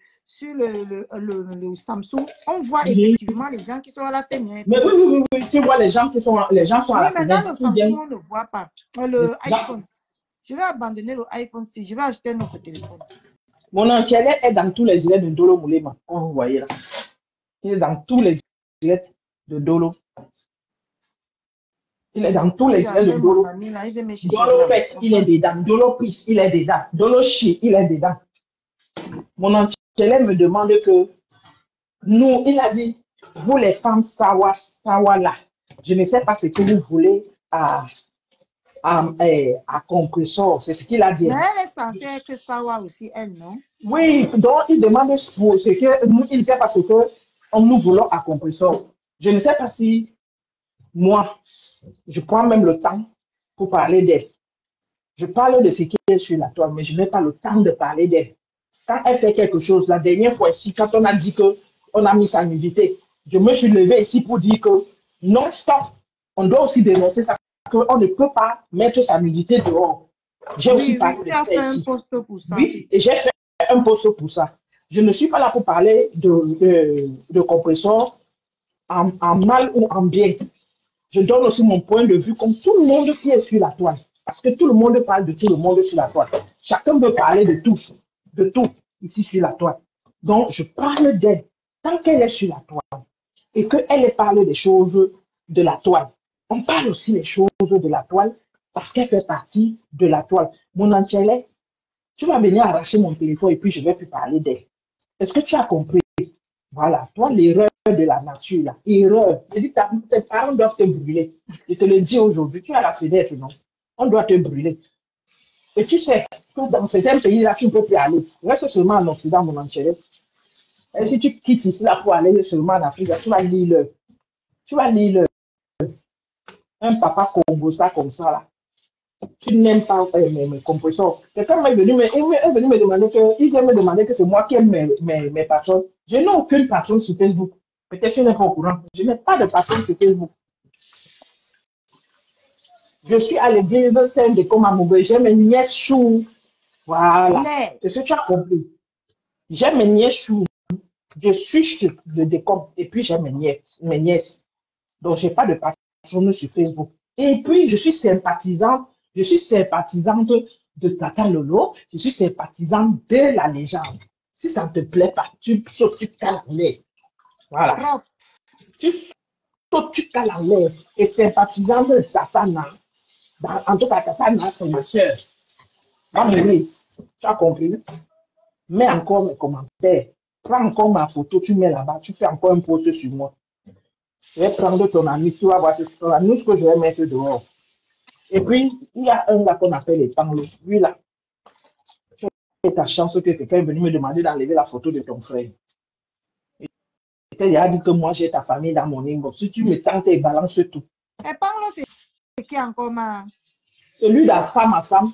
Samsung. On voit effectivement les gens qui sont à la fenêtre. Mais oui, tu vois les gens sont à la fenêtre. Mais dans le Samsung, on ne voit pas. Le iPhone. Je vais abandonner le iPhone 6. Je vais acheter un autre téléphone. Mon Antielé est dans tous les directs de Ndolo Moulema, comme vous voyez là. Il est dans tous les directs de Ndolo. Il est dans tous les directs de Ndolo. Ndolo Pet, il est dedans. Ndolo Pris, il est dedans. Ndolo Chi, il est dedans. Mon Antielé me demande que nous, il a dit, vous les femmes sawa là, je ne sais pas ce que vous voulez à compresseur, c'est ce qu'il a dit. Mais elle est censée être sawa aussi, elle, non? Oui, donc il demande pour ce que nous, il fait parce que nous voulons à compresseur. Je ne sais pas si moi, je prends même le temps pour parler d'elle. Je parle de ce qui est sur la toile, mais je n'ai pas le temps de parler d'elle. Quand elle fait quelque chose, la dernière fois ici, quand on a dit qu'on a mis sa nudité, je me suis levée ici pour dire que non, stop, on doit aussi dénoncer ça, qu'on ne peut pas mettre sa nudité dehors. J'ai aussi parlé de ça ici. Oui, et j'ai fait un post pour ça. Je ne suis pas là pour parler de compresseur en mal ou en bien. Je donne aussi mon point de vue comme tout le monde qui est sur la toile. Parce que tout le monde parle de tout le monde sur la toile. Chacun peut parler de tout ici sur la toile. Donc, je parle d'elle tant qu'elle est sur la toile et qu'elle parle des choses de la toile. On parle aussi des choses de la toile parce qu'elle fait partie de la toile. Mon Antielé, tu vas venir arracher mon téléphone et puis je ne vais plus parler d'elle. Est-ce que tu as compris? Voilà, toi, l'erreur de la nature, là, erreur. Je dis que tes parents doivent te brûler. Je te le dis aujourd'hui, tu es à la fenêtre, non? On doit te brûler. Et tu sais que dans certains pays-là, tu ne peux plus aller. Reste seulement en Occident, mon Antielé. Et si tu quittes ici, là, pour aller seulement en Afrique, là, tu vas lire un papa congolais comme ça, là. Tu n'aimes pas mes compresseurs. Quelqu'un est venu me demander que c'est moi qui aime mes personnes. Je n'ai aucune personne sur Facebook. Peut-être que tu n'es pas au courant. Je n'ai pas de personne sur Facebook. Je suis à l'église Saint-Décom-Amoubé. J'ai mes nièces chou. Voilà. C'est ce que tu as compris. J'ai mes nièces chou. Je suis de Décom. Et puis j'ai mes nièces. Donc, je n'ai pas de personne sur Facebook. Et puis, je suis sympathisante de Tata Lolo. Je suis sympathisante de la légende. Si ça ne te plaît pas, tu sautes, tu cales en l'air. Voilà. Tu sautes, tu cales en l'air. Et sympathisante de Tata Na. En tout cas, Tata Na, c'est ma soeur. Tu as compris? Mets encore mes commentaires. Prends encore ma photo, tu mets là-bas. Tu fais encore un post sur moi. Je vais prendre ton ami, tu vas voir ton ami, ce que je vais mettre dehors. Et puis, il y a un là qu'on appelle les panglos. Lui là, c'est ta chance que quelqu'un est venu me demander d'enlever la photo de ton frère. Il a dit que moi j'ai ta famille dans mon inbox. Si tu me tentes et balance tout. Et panglos, c'est qui encore ma? Celui de femme à femme.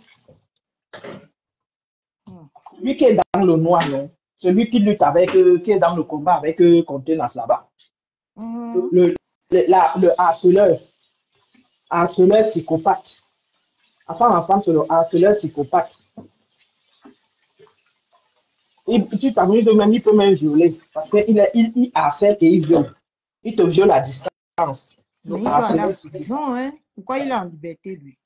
Lui qui est dans le noir, non? Celui qui lutte avec, qui est dans le combat avec Contenance là-bas. le harceleur psychopathe. Enfin, c'est le harceleur psychopathe. Tu t'amuses de même, il peut même violer. Parce qu'il harcèle et il viole. Il te viole à distance. Le Mais il doit aller harceleur en psychopathe. prison, hein? Pourquoi il est en liberté, lui?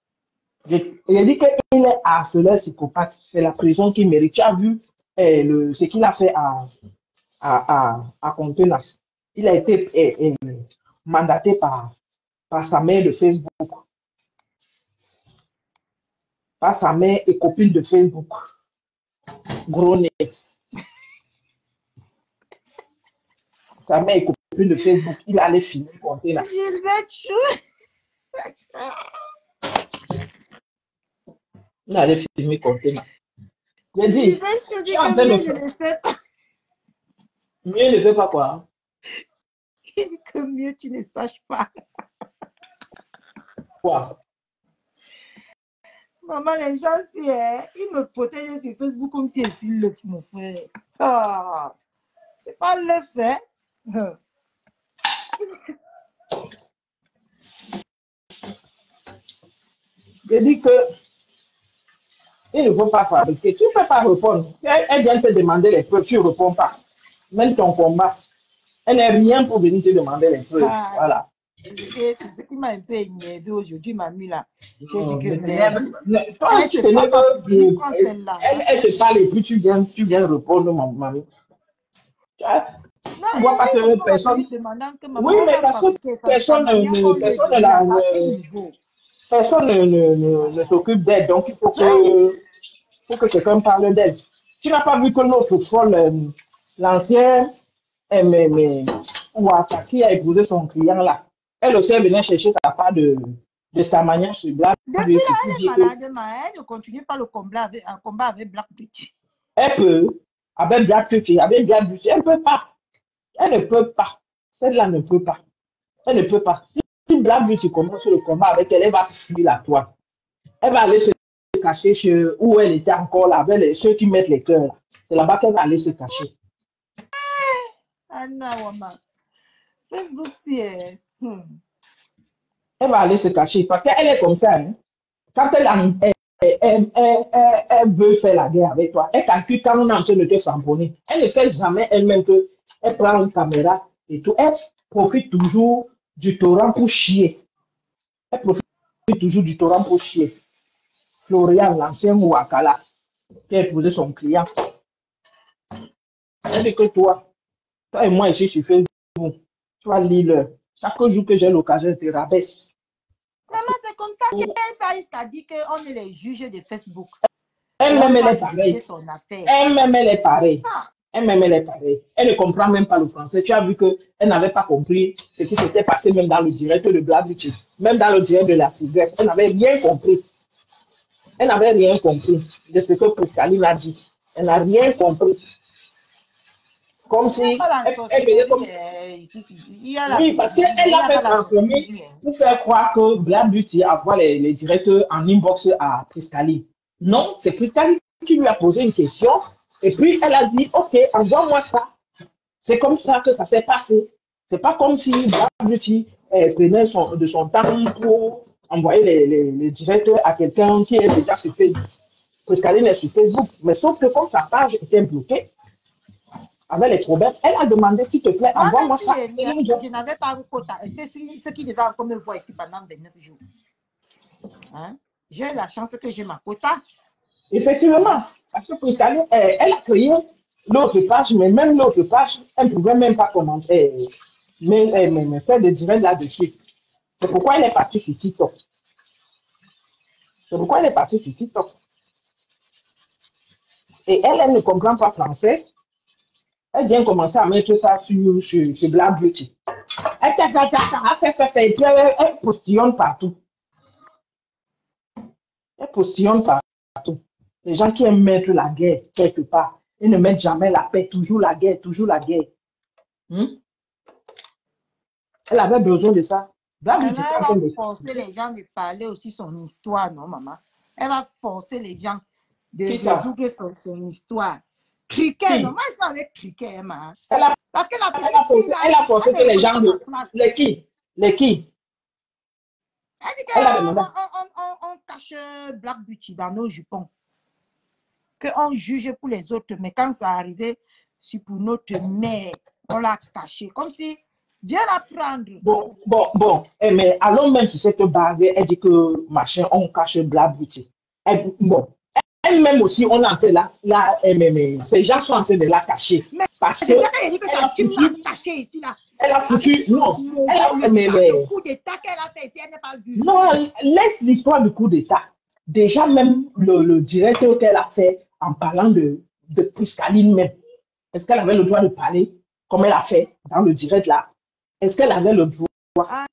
Il a dit qu'il est harceleur psychopathe. C'est la prison qu'il mérite. Tu as vu ce qu'il a fait à Contenance. Il a été mandaté par sa mère de Facebook, par sa mère et copine de Facebook. Gros nez. Sa mère et copine de Facebook, il allait filmer Contenance. Gilbert Chou. Il allait filmer Contenance. J'ai dit, Gilbert Chou dit que mieux, je ne sais pas. Mieux ne fait pas quoi? Il dit que mieux, tu ne saches pas. Quoi? Maman, les gens, ils me protègent sur Facebook comme si je suis le fou, mon frère. Ah, c'est pas le fait. Je dis que il ne faut pas fabriquer. Tu ne peux pas répondre. Elle vient te demander les preuves, tu ne réponds pas. Même ton combat. Elle n'est rien pour venir te demander les preuves. Ah, Voilà. c'est ce qui m'a un peu énervé aujourd'hui, mamie là. J'ai dit Non, que mais toi, elle tu se t'énerves prend pour- prends celle-là. elle te parle et puis tu viens répondre, mon mari. Tu Non, vois pas que personne. demandant que maman, Oui, on mais va parce que fabriquer ça, personne sa manière qu'on lui est personne venue là, à ça, quel niveau? personne ne s'occupe d'elle. Donc, il faut que quelqu'un parle d'elle. Tu n'as pas vu que l'autre folle, l'ancien, Ouaka, qui a épousé son client là, elle aussi, elle venait chercher sa part de sa manière sur Black Depuis Beauty là, pour elle est dire que malade, mais elle ne continue pas le combat avec Black Beauty. elle peut, avec Black Beauty, elle ne peut pas. Elle ne peut pas. Celle-là ne peut pas. Elle ne peut pas. Si Black Beauty commence le combat avec elle, elle va fuir la toile. Elle va aller se cacher où elle était encore là, avec ceux qui mettent les cœurs. C'est là-bas qu'elle va aller se cacher. Anna Wama. Facebook, c'est. Elle va aller se cacher parce qu'elle est comme ça. Hein. Quand elle veut faire la guerre avec toi, elle calcule quand on est en train de te tamponner. Elle ne fait jamais elle-même que elle prend une caméra et tout. Elle profite toujours du torrent pour chier. Elle profite toujours du torrent pour chier. Florian, l'ancien Ouakala, qui a épousé son client. Elle dit que toi et moi, ici, sur Facebook, tu vas lire chaque jour que j'ai l'occasion de te rabaisse. Maman, c'est comme ça qu'elle va jusqu'à dire qu'on est les juges de Facebook. Elle-même, elle est pareille. Son affaire. Elle-même, elle est pareille. Ah. Elle-même, elle est pareille. Elle ne comprend même pas le français. Tu as vu qu'elle n'avait pas compris ce qui s'était passé même dans le direct de Black Beauty, même dans le direct de la tigresse. Elle n'avait rien compris. Elle n'avait rien compris de ce que Priscaline a dit. Elle n'a rien compris. Comme si elle faisait comme... Oui, parce qu'elle a fait transformer pour faire croire que Black Beauty envoie les directeurs en inbox à Priscaline. Non, c'est Priscaline qui lui a posé une question et puis elle a dit, OK, envoie-moi ça. C'est comme ça que ça s'est passé. C'est pas comme si Black Beauty prenait de son temps pour envoyer les directeurs à quelqu'un qui est déjà sur Facebook. Priscaline est sur Facebook, mais sauf que comme sa page était bloquée, avec les problèmes, elle a demandé, s'il te plaît, envoie-moi ça. Je n'avais pas un quota. C'est ce qui devait encore me voir ici pendant 29 jours. Hein? J'ai la chance que j'ai ma quota. Effectivement, parce que Priscaline, elle a créé l'autre page, mais même l'autre page, elle ne pouvait même pas commenter, mais faire des directs là-dessus. C'est pourquoi elle est partie sur TikTok. C'est pourquoi elle est partie sur TikTok. Et elle ne comprend pas français. Elle vient commencer à mettre ça sur Black Beauty. Elle postillonne partout. Elle postillonne partout. Les gens qui aiment mettre la guerre quelque part, ils ne mettent jamais la paix, toujours la guerre, toujours la guerre. Elle avait besoin de ça. Black Beauty, elle va forcer les gens de parler aussi son histoire, non, maman? Elle va forcer les gens de résoudre son histoire. Cricket, non, moi je suis avec Cricket, man. Parce que elle a forcé que les gens de... Les qui? Les qui? Elle dit Elle a demandé. qu'on cache Black Beauty dans nos jupons. Qu'on juge pour les autres, mais quand ça arrivait, c'est pour notre mère, on l'a caché. Comme si, viens la prendre. Bon. Mais allons même sur cette base, elle dit que machin, on cache Black Beauty. Bon, elle-même aussi, on est en train mais ces gens sont en train de la cacher. Mais Parce que c'est ça qu'elle dit que ça, tu m'as foutu, caché ici, là. elle a foutu, non, elle a, Le coup d'état qu'elle a fait ici, elle n'est pas vue. non, laisse l'histoire du coup d'État. Déjà, même le directeur qu'elle a fait en parlant de Priscaline même, est-ce qu'elle avait le droit de parler comme elle a fait dans le direct là? Est-ce qu'elle avait le droit? Ah,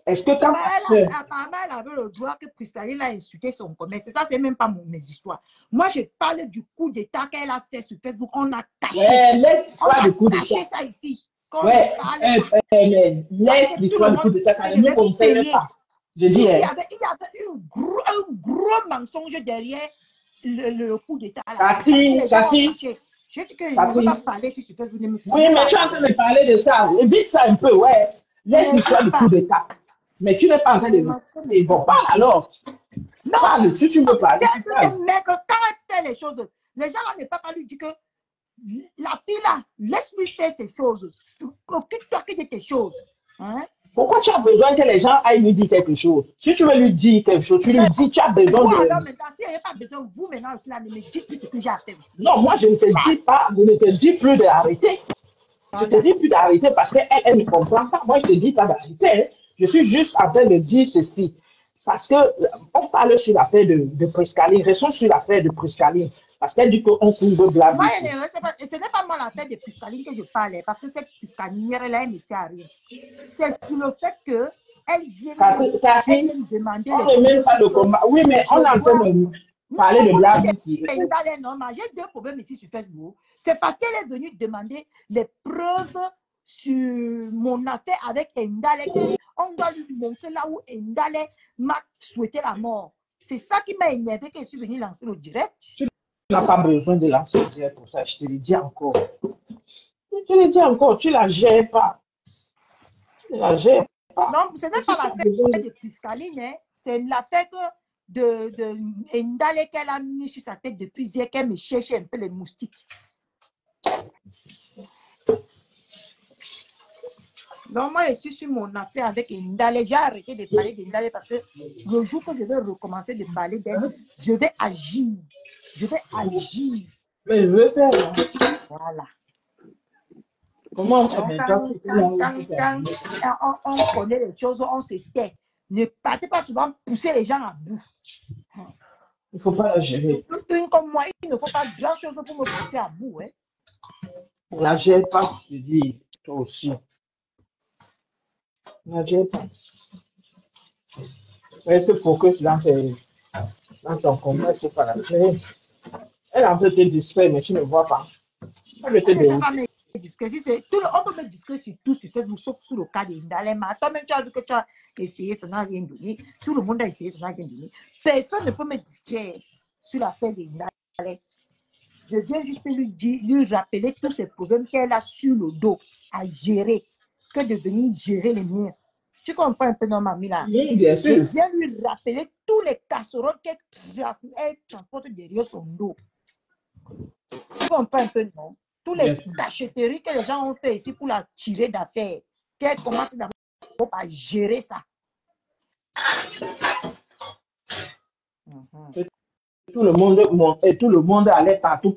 Est-ce que quand apparemment, elle avait le droit que Priscaline a insulté son commerce. C'est ça, c'est même pas mes histoires. Moi, je parle du coup d'état qu'elle a fait sur Facebook. On a caché. Ouais, laisse l'histoire du coup On a d'état. caché ça ici. Ouais, mais laisse l'histoire du coup d'état, ça ne nous concerne pas. Je dis, il y avait un gros mensonge derrière le coup d'état. Cathy, je dis que je ne veux pas parler sur Facebook. Oui, mais tu es en train de parler de ça. Évite ça un peu, ouais. Laisse l'histoire du coup d'état. Mais tu n'es pas en train de... Bon, parle alors. Non, parle, si tu veux parler. C'est mec, quand elle fait les choses, les gens là ne peuvent pas lui dire que la fille là, laisse-lui faire ses choses. Occupe-toi que de tes choses. Hein? Pourquoi tu as besoin que les gens aillent lui dire quelque chose? Si tu veux lui dire quelque chose, tu lui dis, tu as besoin de... Alors maintenant, si il n'y a pas besoin, vous maintenant aussi là, ne me dites plus ce que j'ai à faire aussi. Non, moi je ne te dis pas, je ne te dis plus d'arrêter. Je te dis plus d'arrêter parce qu'elle ne comprend pas. Moi, je ne te dis pas d'arrêter. Hein. Je suis juste en train de dire ceci. Parce qu'on parle sur l'affaire de Priscaline. Restons sur l'affaire de Priscaline. Parce qu'elle dit qu'on couvre Black Moi, Beauty. ce n'est pas moi l'affaire de Priscaline que je parlais. Parce que cette Priscaline-là, elle ne sert à rien. C'est sur le fait qu'elle vient me demander... On ne met pas le combat. Oui, mais on est en train de parler de Black Beauty. J'ai deux problèmes ici sur Facebook. C'est parce qu'elle est venue demander les preuves sur mon affaire avec Endale, qu'on doit lui montrer là où Endale m'a souhaité la mort. C'est ça qui m'a énervé que je suis venue lancer le direct. Tu n'as pas besoin de lancer le direct pour ça, je te le dis encore. Je te le dis encore, tu ne la gères pas. Tu ne la gères pas. Non, ce n'est pas l'affaire de Priscaline, hein. C'est l'affaire de Endale qu'elle a mis sur sa tête depuis hier, qu'elle me cherchait un peu les moustiques. Donc, moi, je suis sur mon affaire avec Endale. J'ai arrêté de parler d'Endale parce que le jour que je vais recommencer de parler d'elle, je vais agir. Je vais agir. Mais je veux faire. Voilà. Comment on Donc, fait quand on connaît les choses, on se tait. Ne partez pas souvent pousser les gens à bout. Il ne faut pas la gérer. Une comme moi, il ne faut pas grand-chose pour me pousser à bout. Hein. On ne la gère pas, je dis, toi aussi. On ne la gère pas. Reste focus dans ton combat, il ne faut pas la gérer. Elle a un peu été discrète, mais tu ne vois pas. On peut me discuter sur tout sur Facebook, sauf sur le cas d'Indalema. Toi-même, tu as vu que tu as essayé, ça n'a rien donné. Tout le monde a essayé, ça n'a rien donné. Personne ne peut me distraire sur l'affaire d'Indalema. Je viens juste lui rappeler tous ces problèmes qu'elle a sur le dos à gérer, que de venir gérer les miens. Tu comprends un peu, non, mamie, là? Oui, bien sûr. Je viens lui rappeler tous les casseroles qu'elle transporte derrière son dos. Tu comprends un peu, non? Tous les cachetteries que les gens ont fait ici pour la tirer d'affaires. Qu'elle commence d'abord à gérer ça. Tout le monde montait, tout le monde allait partout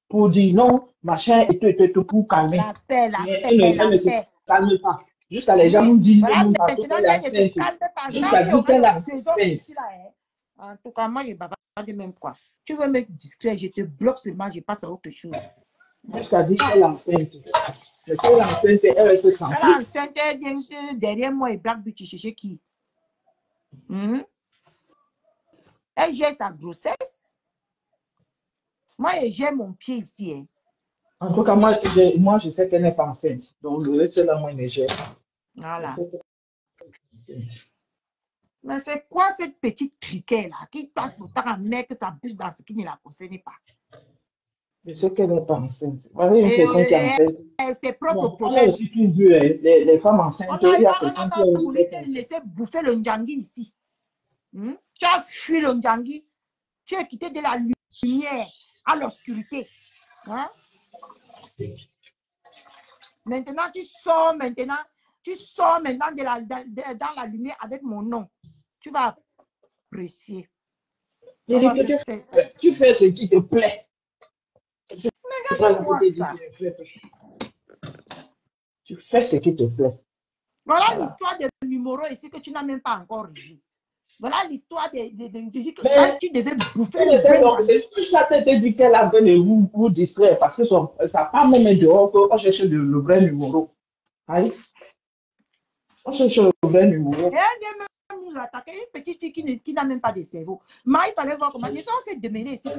pour dire non, machin, et tout, pour calmer. La paix. Elle ne se calme pas. Jusqu'à les gens nous disent voilà, même partout qu'elle est enceinte. Jusqu'à dire qu'elle est enceinte. En tout cas, moi, je ne vais pas dire même quoi. Tu veux me discret, je te bloque seulement, je passe à autre chose. Jusqu'à dire qu'elle est enceinte. Mais qu'elle est enceinte, elle reste tranquille. Elle est enceinte, elle vient derrière moi et Black Beauty chercher qui? Elle gère sa grossesse. Moi, je gère mon pied ici. Hein. En tout cas, moi, je sais qu'elle n'est pas enceinte. Donc, le reste, là, moi, je ne gère pas. Voilà. Mais c'est quoi cette petite criquet là qui passe le temps à mettre sa bouche dans ce qui ne la concerne pas? Je sais qu'elle n'est pas enceinte. Vous voyez une personne qui est enceinte. Ses propres Bon, on a problèmes. aussi tous vu les femmes enceintes. Il y a On certains n'a qui pas ont eu voulu des te laisser bouffer le Ndjangi ici. Tu as fui le Ndjangi. Tu es quitté de la lumière à l'obscurité. Hein? Maintenant, tu sors maintenant dans la lumière avec mon nom. Tu vas apprécier. Tu fais ce qui te plaît. Regardez-moi ça. Tu fais ce qui te plaît. Voilà l'histoire de numéro ici que tu n'as même pas encore revu. Voilà l'histoire de quand tu devais bouffer le vrai. C'est ça te dit qu'elle a de vous distraire parce que ça part même dehors qu'on cherche le vrai numéro. Aïe. On cherche le vrai numéro. Et elle vient même nous attaquer. Une petite fille qui n'a même pas de cerveau. Mais il fallait voir comment. Ils sont censés démêler ici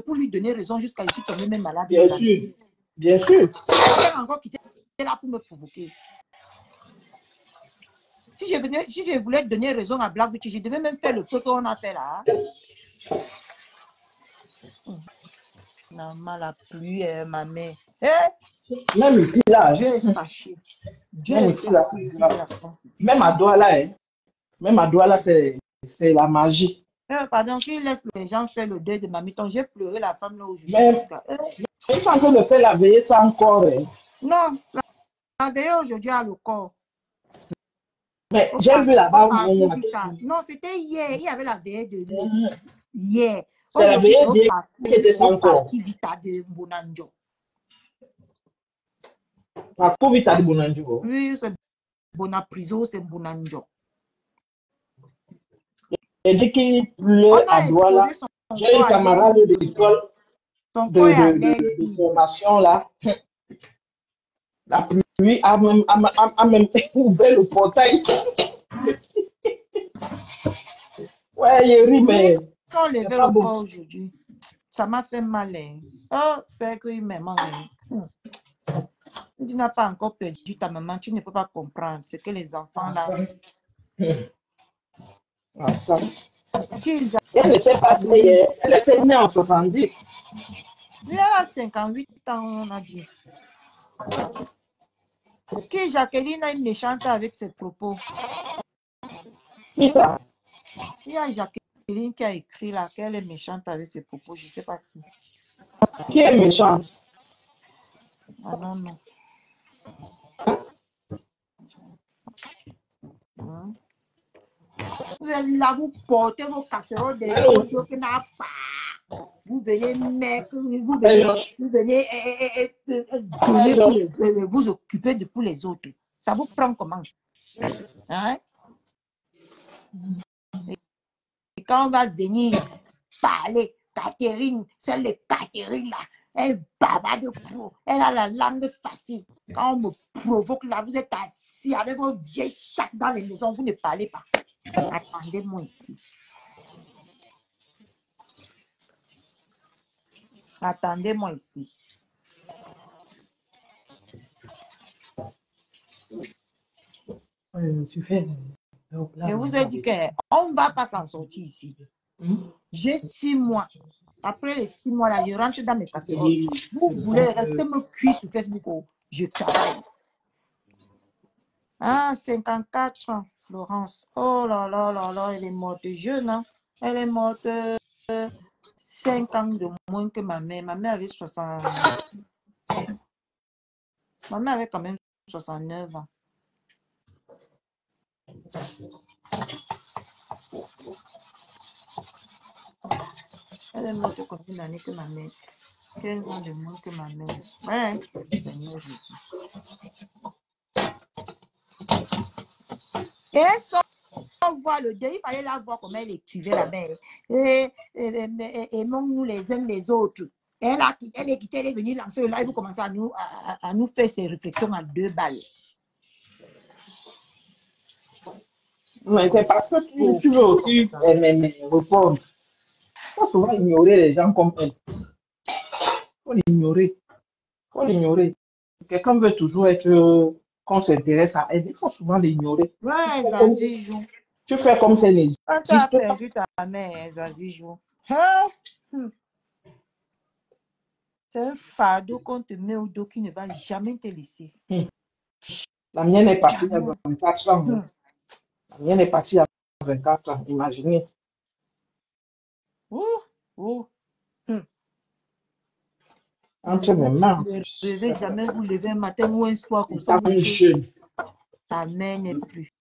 pour lui donner raison jusqu'à ici tomber même malade. Bien sûr. Bien sûr. Elle vient encore quitter là pour me provoquer. Si je voulais donner raison à Black Beauty, je devais même faire le peu qu'on a fait là. Maman, la pluie, ma mère. Même ici, là. Dieu est fâché. Dieu est fâché. Même à Douala, hein. Même à Douala, c'est la magie. Pardon, qui laisse les gens faire le deuil de Mamiton. J'ai pleuré la femme là aujourd'hui. Ils sont en train de faire la veillée ça encore. Hein. Non, la veillée aujourd'hui a le corps. Mais j'ai vu là-bas. Non, c'était hier. Il y avait la veillée de hier. C'est la veillée d'hier qui était sans corps. Qui vita de Bonanjo. La Covid de Bonanjo. Oui, c'est Bonapriso, c'est Bonanjo. Et dès qu'il pleut à Douala, j'ai une camarade d'école de formation là. La pluie a même ouvert le portail. Ouais, il rit, mais. Quand on levait le corps aujourd'hui, ça m'a fait mal. Oh, père, qu'il m'aime. Tu n'as pas encore perdu ta maman, tu ne peux pas comprendre ce que les enfants là. Elle ne sait pas prier. Elle est née en 70. Oui, elle a 58 ans, on a dit. Qui Jacqueline a une méchante avec ses propos. Qui ça? Il y a Jacqueline qui a écrit là qu'elle est méchante avec ses propos, je ne sais pas qui. Qui est méchante? Ah non, non. Vous êtes là, vous portez vos casseroles des autres qui n'a pas. Vous venez mettre, vous venez vous occuper de pour les autres. Ça vous prend comment? Hein? Et quand on va venir parler, Catherine, celle de Catherine là, elle bavarde pour, elle a la langue facile. Quand on me provoque là, vous êtes assis avec vos vieilles chattes dans les maisons, vous ne parlez pas. Attendez-moi ici. Attendez-moi ici. Je vous ai dit qu'on ne va pas s'en sortir ici. J'ai 6 mois. Après les 6 mois là, je rentre dans mes casseroles. Vous voulez rester me cuire sur Facebook, je travaille. Ah, 54 ans, Florence. Oh là là là là, elle est morte jeune. Hein? Elle est morte 5 ans de moins que ma mère. Ma mère avait 60. Ma mère avait quand même 69 ans. Elle est morte combien d'années que ma mère? 15 ans de moins que ma mère. Ouais, Seigneur Jésus. Et sans voir le Dieu, il fallait la voir comment elle écrivait la mère. Aimons-nous les uns les autres. Elle est quittée, elle est venue lancer le live pour commencer à nous faire ses réflexions à 2 balles. Mais c'est parce que tu veux aussi répondre. Il faut souvent ignorer les gens comme elle. Il faut l'ignorer. Il faut l'ignorer. Quelqu'un veut toujours être qu'on s'intéresse à elle. Il faut souvent l'ignorer. Ouais, Zazie joue. Tu fais comme ça n'existe pas. Quand tu as perdu ta mère, Zazie joue. Hein? C'est un fardeau qu'on te met au dos qui ne va jamais te laisser. La mienne est partie à Jamais. 24 ans. Hum. La mienne est partie à 24 ans, imaginez. Oh, oh. Hum. Entre mes mains. Ne devez jamais vous lever un matin ou un soir comme ça. Étant Vous dites que jeune. ta mère n'est plus.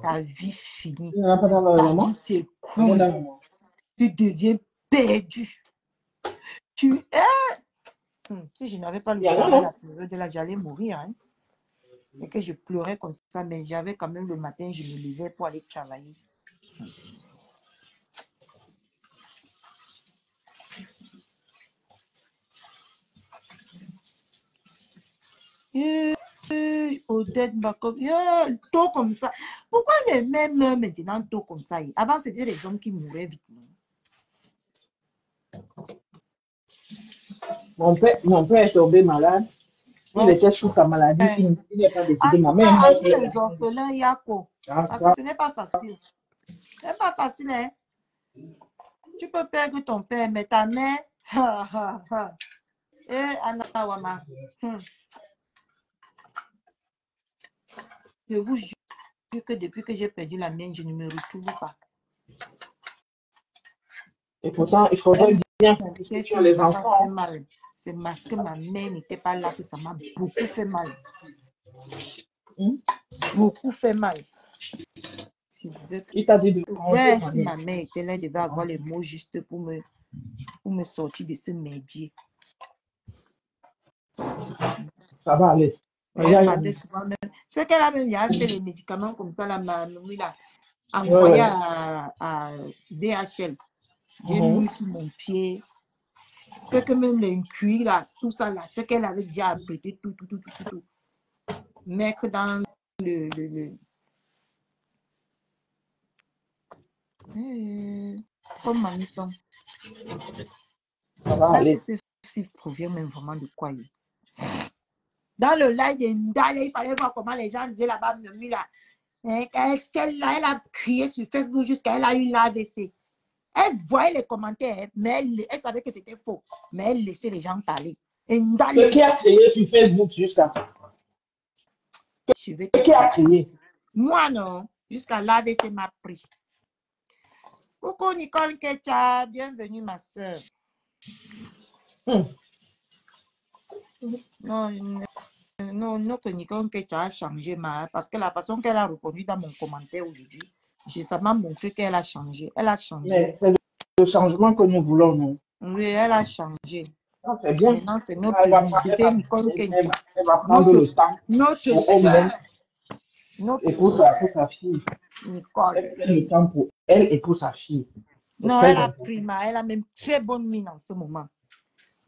Ta vie finie. Il n'y en a pas dans le Ta moment. vie c'est Il y en a cool. dans le moment. Tu deviens perdu. Tu es. Si je n'avais pas le Il y en a, travail non? à la période de là, j'allais mourir. Hein. Et que je pleurais comme ça, mais j'avais quand même le matin, je me levais pour aller travailler. Odette Bakov, tôt comme ça. Pourquoi les mêmes meurent maintenant tôt comme ça? Avant, c'était les hommes qui mouraient vite. Non? Mon père est tombé malade. Il Ouais. était sous sa maladie. Il n'est pas décédé. En Ma tout mère cas, est amis les orphelins, Yako. Ah, Parce que ça. ce n'est pas facile. Ce n'est pas facile, hein? Tu peux perdre ton père, mais ta mère, Et Anna Wama, je vous jure que depuis que j'ai perdu la mienne, je ne me retrouve pas. Et pourtant, il faudrait bien Ça sur les ne m'a pas fait enfants. mal. C'est parce que ma mère n'était pas là que ça m'a beaucoup fait mal. Beaucoup fait mal. Je disais que Il t'a dit de ouais, changer. si ma mère était là, elle devait avoir les mots justes pour me sortir de ce merdier. Ça va aller. Elle partait souvent même. C'est qu'elle a même fait les médicaments comme ça, la mamie là, envoyé à DHL. J'ai mis sur mon pied. Que même les cuir là, tout ça là, c'est qu'elle avait déjà apprêté tout. Mettre dans le... Comme mamie tombe. Ça va aller. C'est provient même vraiment de quoi. Dans le live de Ndale, il fallait voir comment les gens disaient là-bas, mamie là. Celle-là, elle a crié sur Facebook jusqu'à elle a eu l'AVC. Elle voyait les commentaires, mais elle savait que c'était faux. Mais elle laissait les gens parler. Et Ndale, Qui a crié sur Facebook jusqu'à... Qui a crié? Moi non, jusqu'à l'AVC m'a pris. Coucou Nicole Kecha, bienvenue ma soeur. Non, que Nicole Kecha a changé, parce que la façon qu'elle a reconnu dans mon commentaire aujourd'hui, ça m'a montré qu'elle a changé. Elle a changé. Mais c'est le changement que nous voulons, non? Oui, elle a changé. Ah, c'est bien. Maintenant, c'est notre liberté, Nicole Kecha. Elle va prendre le temps Notre elle-même notre et pour sa fille. Nicole. Elle prend le temps pour elle et pour sa fille. Non, elle a pris elle a même très bonne mine en ce moment.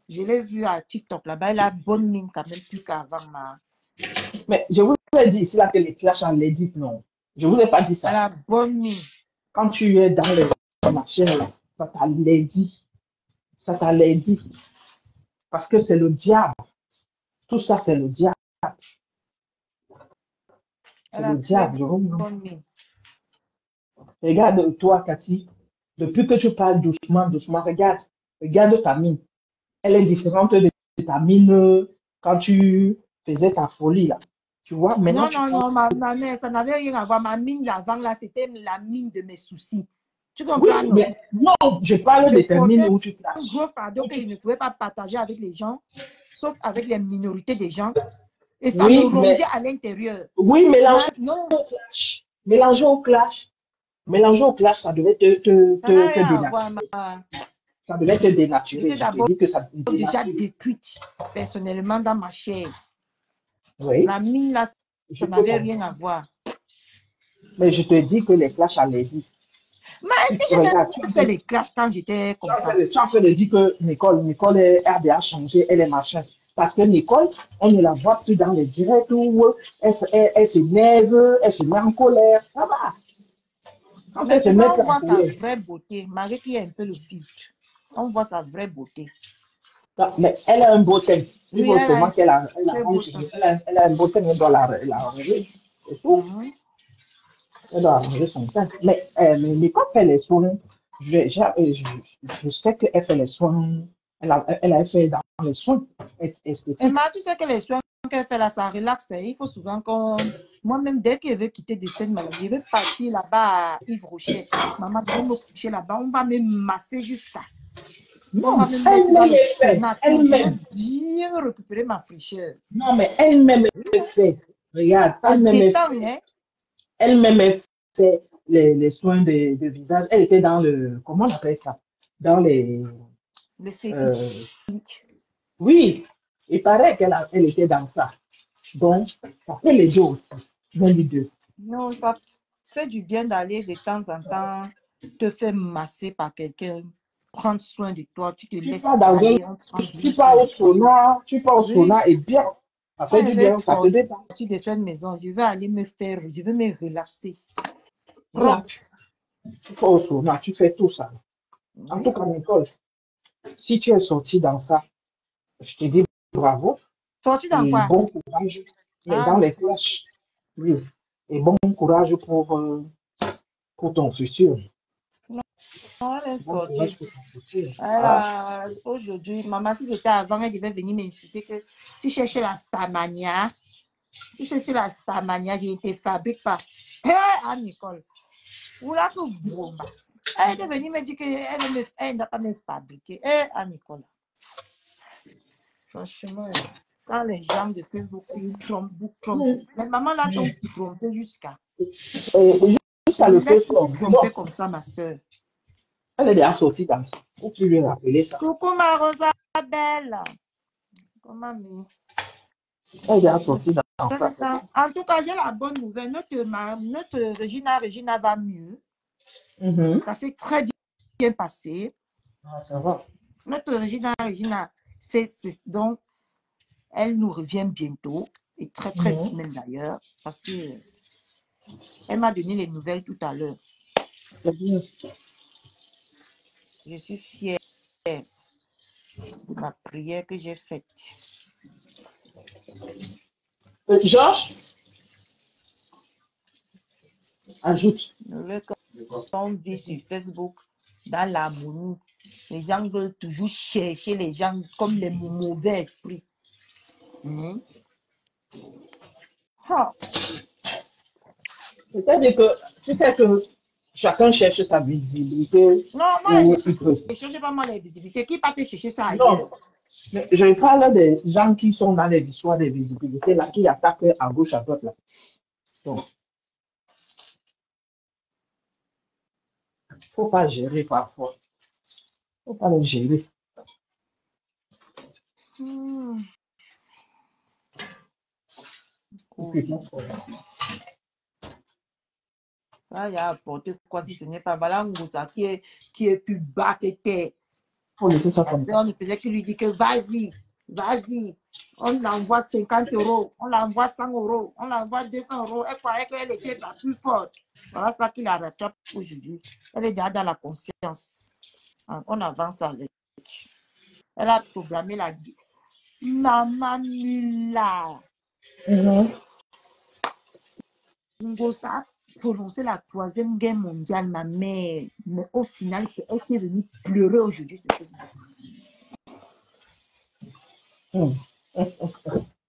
Je l'ai vue à TikTok là-bas, elle a bonne mine quand même plus qu'avant. Mais je vous ai dit ici là que les clashs en ladies, non. Je ne vous ai pas dit ça. Elle a bonne mine. Quand tu es dans les machines là, ça t'a lady. Ça t'a lady. Parce que c'est le diable. Tout ça, c'est le diable. C'est le diable. Bonne mine. Regarde toi, Cathy. Depuis que tu parles doucement, regarde ta mine. Elle est différente de ta mine quand tu faisais ta folie là. Tu vois, maintenant. Non, ma mère, ça n'avait rien à voir. Ma mine d'avant là, c'était la mine de mes soucis. Tu comprends? Oui, mais non, je parle de ta mine où tu clashes. Un gros fardeau que je ne pouvais pas partager avec les gens, sauf avec les minorités des gens. Et ça me rongeait à l'intérieur. Oui, mélanger au clash. Mélanger au clash, ça devait te dénaturer. Ça devait te dénaturer. J'étais d'abord déjà détruite personnellement dans ma chair. Oui. La mine là, ça n'avait rien à voir. Mais je te dis que les clashs à l'église. Mais est-ce que j'ai même fait les clashs quand j'étais comme ça? Tu es en train de dire que Nicole est RDA changé, elle est machin. Parce que Nicole, on ne la voit plus dans les directs où elle s'énerve, elle se met en colère. Ça va. Maintenant, on voit sa vraie beauté, malgré qu'il y a un peu le filtre. On voit sa vraie beauté. Non, mais elle a un beau thème. Oui, elle a un beau thème, elle doit la ranger. C'est tout. Elle doit arranger son thème. Mais Nicole fait les soins. Je sais qu'elle fait les soins Elle a fait dans les soins Et esthétiques. moi, tu sais que les soins qu'elle fait là, ça relaxe. Hein. Il faut souvent qu'on. Moi-même, dès qu'elle veut quitter des scènes maladies, je vais partir là-bas à Yves Rocher. Maman, je vais me coucher là-bas. On va me masser jusqu'à. On Non, va me mettre dans elle-même, le elle fait. sauna. Je vais Elle-même. bien récupérer ma fraîcheur. Non, mais elle-même, elle fait. Regarde, Ça elle-même, elle détend, fait. hein? Elle-même, elle fait les soins de visage. Elle était dans le. Comment on appelle ça? Dans les. L'esthétique. euh, oui, il paraît elle était dans ça. Donc, ça peut l'aider aussi. L'un des deux. Non, ça fait du bien d'aller de temps en temps te faire masser par quelqu'un, prendre soin de toi, tu te Tu laisses pars dans un. aller, on prend bien Tu pars soin au de toi. sauna, tu pars au Oui, sauna et bien. Ça quand fait je du vais bien, ça te détend. sortir de cette maison, je vais aller me faire, je vais me relaxer. Voilà. Propre. Tu pars au sauna, tu fais tout ça. En tout Oui. cas, Nicole, si tu es sorti dans ça, je te dis bravo Sortir dans et quoi? bon courage. Mais Ah, dans les flashs, oui. Et bon courage pour ton futur. non, elle est Bon courage sortie. pour ton futur. Elle Voilà. a, aujourd'hui, maman, si c'était avant, elle devait venir m'insulter que tu cherchais la Starmania. Tu cherchais la Starmania, j'ai été fabriquée par. Hé, Anne Nicole. Ou là que bomba. Elle est venue me dire qu'elle n'a pas me fabriquer. Eh, Anne Nicole. Franchement, quand les gens de Facebook, ils trompent, vous trompent. Mm. Les mamans là t'ont trompé jusqu'à. Et jusqu'à le Laisse Facebook. tromper Bon, comme ça, ma soeur. elle est déjà sortie dans ça. Faut plus lui rappeler ça. Coucou ma Rosa belle. Comment me. Elle est déjà sortie dans ça. En tout cas, j'ai la bonne nouvelle. Notre Regina va mieux. Mhm. Ça s'est très bien passé. Ah, ça va. Notre Regina, donc, elle nous revient bientôt. Et très, très vite même d'ailleurs. Parce que elle m'a donné les nouvelles tout à l'heure. C'est bien. Je suis fière de ma prière que j'ai faite. Georges, ajoute. Quand on vit sur Facebook, dans l'harmonie, les gens veulent toujours chercher les gens comme les mauvais esprits. Ah, C'est-à-dire que tu sais que chacun cherche sa visibilité non, moi, où il peut. je ne cherche pas moi les visibilités. Qui part te chercher ça ailleurs? Non, mais je parle des gens qui sont dans les histoires de visibilité, là, qui attaquent à gauche, à droite, là. Donc, faut pas gérer parfois. Faut pas les gérer. Hmm. Ça, il a apporté quoi si ce n'est pas voilà Ngoussa qui est plus bas que terre. Faut laisser ça Parce comme ça. qu'on ne faisait que lui dire que vas-y, vas-y. On l'envoie 50 euros, on l'envoie 100 euros, on l'envoie 200 euros. Elle croyait qu'elle était la plus forte. Voilà ça qui la rattrape aujourd'hui. Elle est déjà dans la conscience. On avance avec. Elle a programmé la Maman Mula. Ngosa a prononcé la troisième guerre mondiale, ma mère. Mais au final, c'est elle qui est venue pleurer aujourd'hui sur Facebook.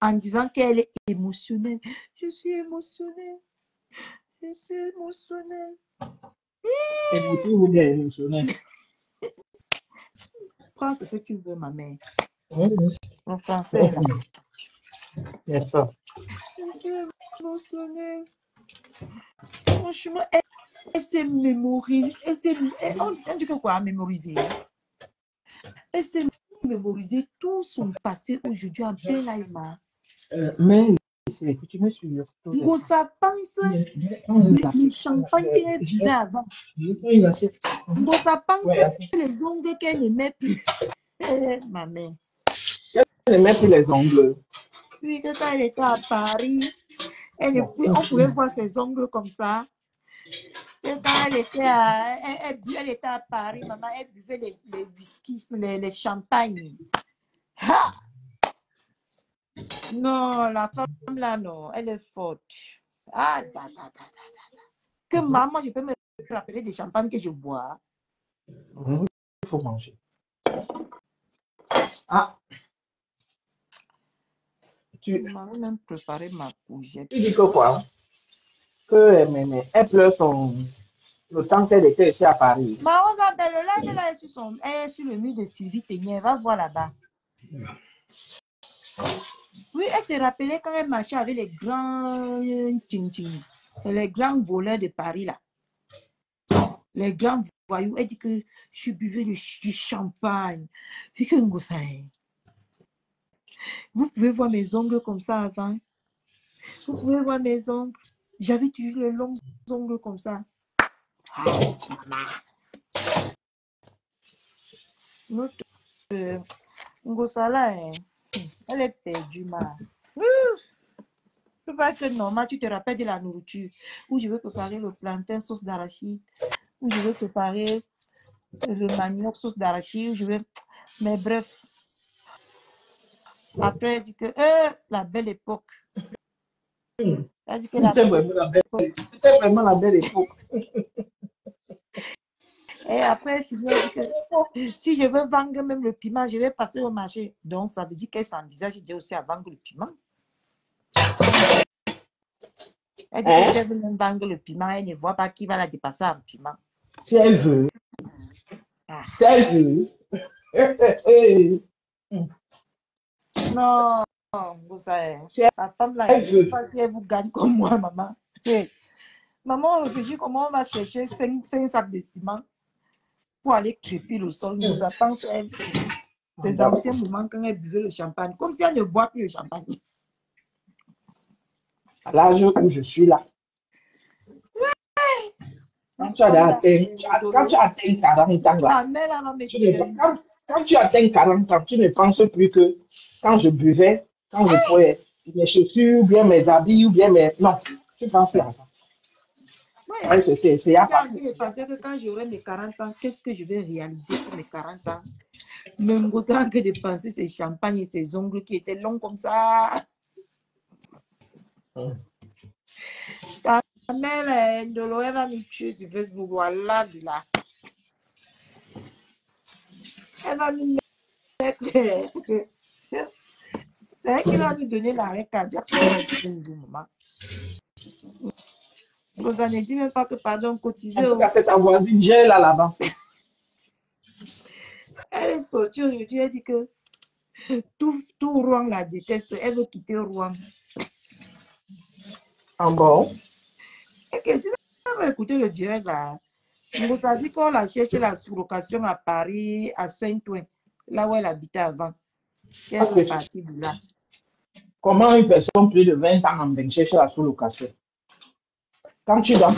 En disant qu'elle est émotionnelle. Je suis émotionnelle. Je suis émotionnelle. Émotionnel. Prends ce que tu veux, ma mère. Mhm. En français, élastique. N'est-ce pas? Je suis émotionnelle. Franchement, elle s'est mémorisée. On dit que quoi, mémoriser? Elle s'est mémorisée tout son passé aujourd'hui en plein live. Mais c'est que tu me suis. Ngosa pense les champagnes qu'elle buvait avant. Ngosa pense les ongles qu'elle n'aimait plus. Ma mère. Elle ne met plus les ongles. Puis que quand elle était à Paris, on pouvait voir ses ongles comme ça. Et quand elle était à Paris, maman, elle buvait les whisky, les champagnes. Ha! Non, la femme là, non, elle est forte. Ah, que maman, je peux me rappeler des champagnes que je bois. Il faut manger. Ah, Tu m'avais même préparé ma courgette. tu dis que quoi? Que elle pleure le temps qu'elle était ici à Paris. Ma Rosabelle, le live là est sur le mur de Sylvie Ténier. Va voir là-bas. Oui, elle s'est rappelée quand elle marchait avec les grands les grands voleurs de Paris là. Les grands voyous. Elle dit que je buvais du champagne. Puis que vous pouvez voir mes ongles comme ça avant. Vous pouvez voir mes ongles. J'avais toujours les longs ongles comme ça. Ah, maman. Notre Ngosala, elle est perdue, ma. C'est pas que normal, tu te rappelles de la nourriture. Où je veux préparer le plantain sauce d'arachide. Où je veux préparer le manioc sauce d'arachide. Où je veux... Mais bref. Après, elle dit que la belle époque. Elle dit que la C'était belle vraiment la belle époque. Et après, elle dit que si je veux vendre même le piment, je vais passer au marché. Donc, ça veut dire qu'elle s'envisage aussi à vendre le piment. Elle dit que si elle veut même vendre le piment, elle ne voit pas qui va la dépasser en piment. Si elle veut. Ah. Si elle veut. Non, vous savez, la femme là, je ne sais pas si elle vous gagne comme moi, maman. Maman, on réfléchit comment on va chercher 5 sacs de ciment pour aller crépir le sol. Nous attendons des anciens moments quand elle buvait le champagne, comme si elle ne boit plus le champagne. À l'âge où je suis là. Quand tu as atteint 40 ans là, quand tu atteins 40 ans, tu ne penses plus que quand je buvais, quand je pouvais mes chaussures, ou bien mes habits, ou bien mes... Non, tu ne penses plus à ça. Ouais, c'est à part. Je pensais que quand j'aurai mes 40 ans, qu'est-ce que je vais réaliser pour mes 40 ans? Même autant que de penser ces champagnes et ces ongles qui étaient longs comme ça. Ta mère, Ndolo, elle va nous tuer sur Facebook. Voilà, là. Elle va nous mettre. C'est elle qui va nous donner l'arrêt cardiaque. Vous ne dites même pas que, pardon, cotiser. C'est ta voisine, j'ai là-bas. Elle est sortie aujourd'hui, elle dit que tout Rouen la déteste. Elle veut quitter Rouen. En bon. Et que tu vas écouter le direct là. Vous a dit qu'on l'a cherché la sous-location à Paris, à Saint-Ouen, là où elle habitait avant. Elle est partie de là. Comment une personne plus de 20 ans en Belgique cherche la sous-location? Quand tu dois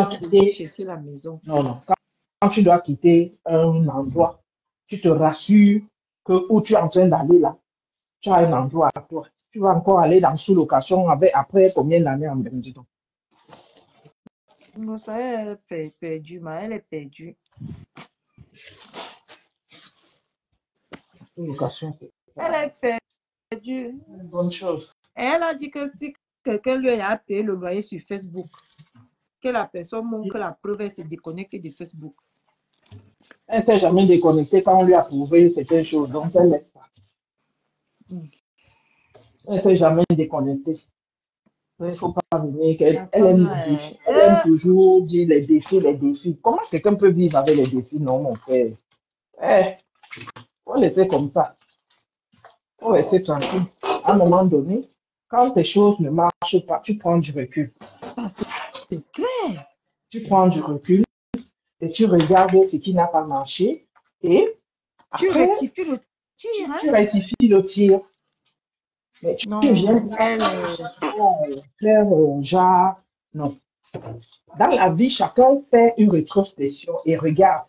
quitter, chercher la maison. Non. Quand tu dois quitter un endroit, tu te rassures que où tu es en train d'aller là, tu as un endroit à toi. Tu vas encore aller dans sous-location après combien d'années en Belgique? Non, ça, elle est perdue, mais elle est perdue. Sous-location, elle est perdue. Une bonne chose. Et elle a dit que si quelqu'un lui a payé le loyer sur Facebook, que la personne montre la preuve, elle se déconnecte de Facebook. Elle ne s'est jamais déconnectée quand on lui a prouvé certaines choses, donc elle laisse pas. Elle ne s'est jamais déconnectée. Il ne faut pas venir qu'elle aime toujours dire les défis. Comment quelqu'un peut vivre avec les défis? Non, mon frère. Faut laisser comme ça. Faut laisser tranquille. À un moment donné, quand les choses ne marchent pas, tu prends du recul. C'est clair. Tu prends du recul et tu regardes ce qui n'a pas marché et tu rectifies le tir. Tu rectifies le tir. Mais tu viens faire genre, non. Dans la vie, chacun fait une rétrospection et regarde,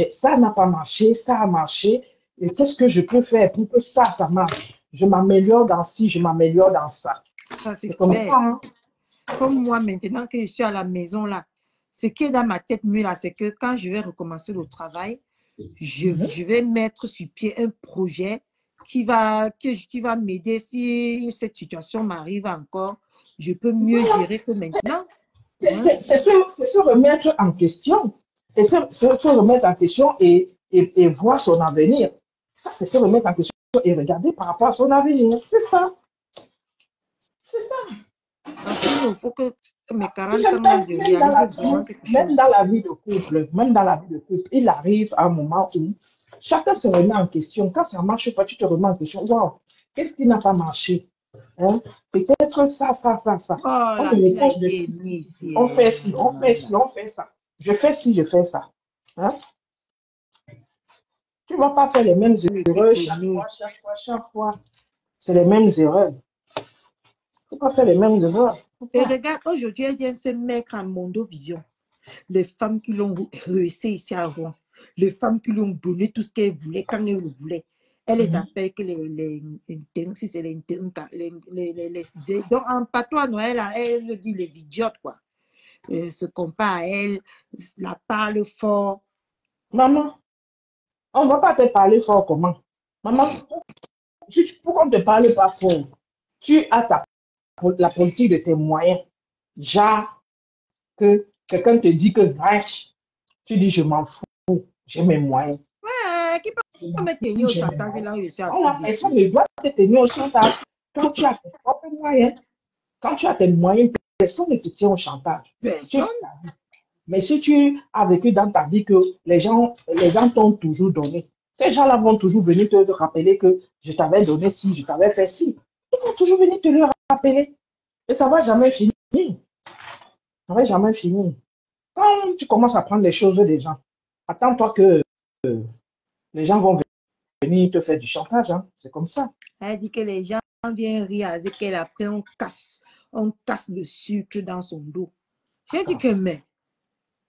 ça n'a pas marché, ça a marché, et qu'est-ce que je peux faire pour que ça marche? Je m'améliore dans ci, je m'améliore dans ça. Ça, c'est comme ça. Hein? Comme moi, maintenant que je suis à la maison, là, ce qui est dans ma tête, là, c'est que quand je vais recommencer le travail, je vais mettre sur pied un projet qui va m'aider. Si cette situation m'arrive encore, je peux mieux gérer que maintenant. C'est se remettre en question. Se remettre en question et et voir son avenir. Ça, c'est se remettre en question et regarder par rapport à son avenir. C'est ça. C'est ça. Parce qu'il faut que mes 40 Même, ans, là, je même dans la réalise vie, vraiment quelque même chose. dans la vie de couple, même dans la vie de couple, il arrive un moment où chacun se remet en question. Quand ça ne marche pas, tu te remets en question. Waouh, qu'est-ce qui n'a pas marché? Hein? Peut-être ça, ça, ça, ça. Oh, On la me ville a repose été dessus. émise ici. On fait ci, on fait ci, on fait ça. Je fais ci, je fais ça. Hein? Tu ne vas pas faire les mêmes Elle était erreurs chaque émise. fois, chaque fois, chaque fois. C'est les mêmes erreurs. Tu ne vas pas faire les mêmes erreurs. Et regarde, aujourd'hui, elle vient se mettre en Mondovision. Les femmes qui l'ont réussi ici à Rouen. Les femmes qui lui ont donné tout ce qu'elles voulaient quand elles le voulaient. Elle les appelle que si c'est donc en patois Noël, elle dit les idiotes, quoi. Se compare à elle, la parle fort. Maman, on ne va pas te parler fort comment? Maman, pourquoi on ne te parle pas fort? Tu as la politique de tes moyens. Genre, que quelqu'un te dit que vache, tu dis je m'en fous, j'ai mes moyens. Ouais, qui peut me tenir au chantage là où je suis La assise personne ici? ne doit te tenir au chantage quand tu as tes propres moyens. Quand tu as tes moyens, personne ne te tient au chantage. Personne. Mais si tu as vécu dans ta vie que les gens t'ont toujours donné, ces gens-là vont toujours venir te rappeler que je t'avais donné ci, je t'avais fait ci. Ils vont toujours venir te le rappeler. Et ça ne va jamais finir. Ça ne va jamais finir. Quand tu commences à prendre les choses des gens, attends-toi que les gens vont venir te faire du chantage. Hein. C'est comme ça. Elle dit que les gens viennent rire avec elle, après on casse le sucre dans son dos. J'ai dit que mais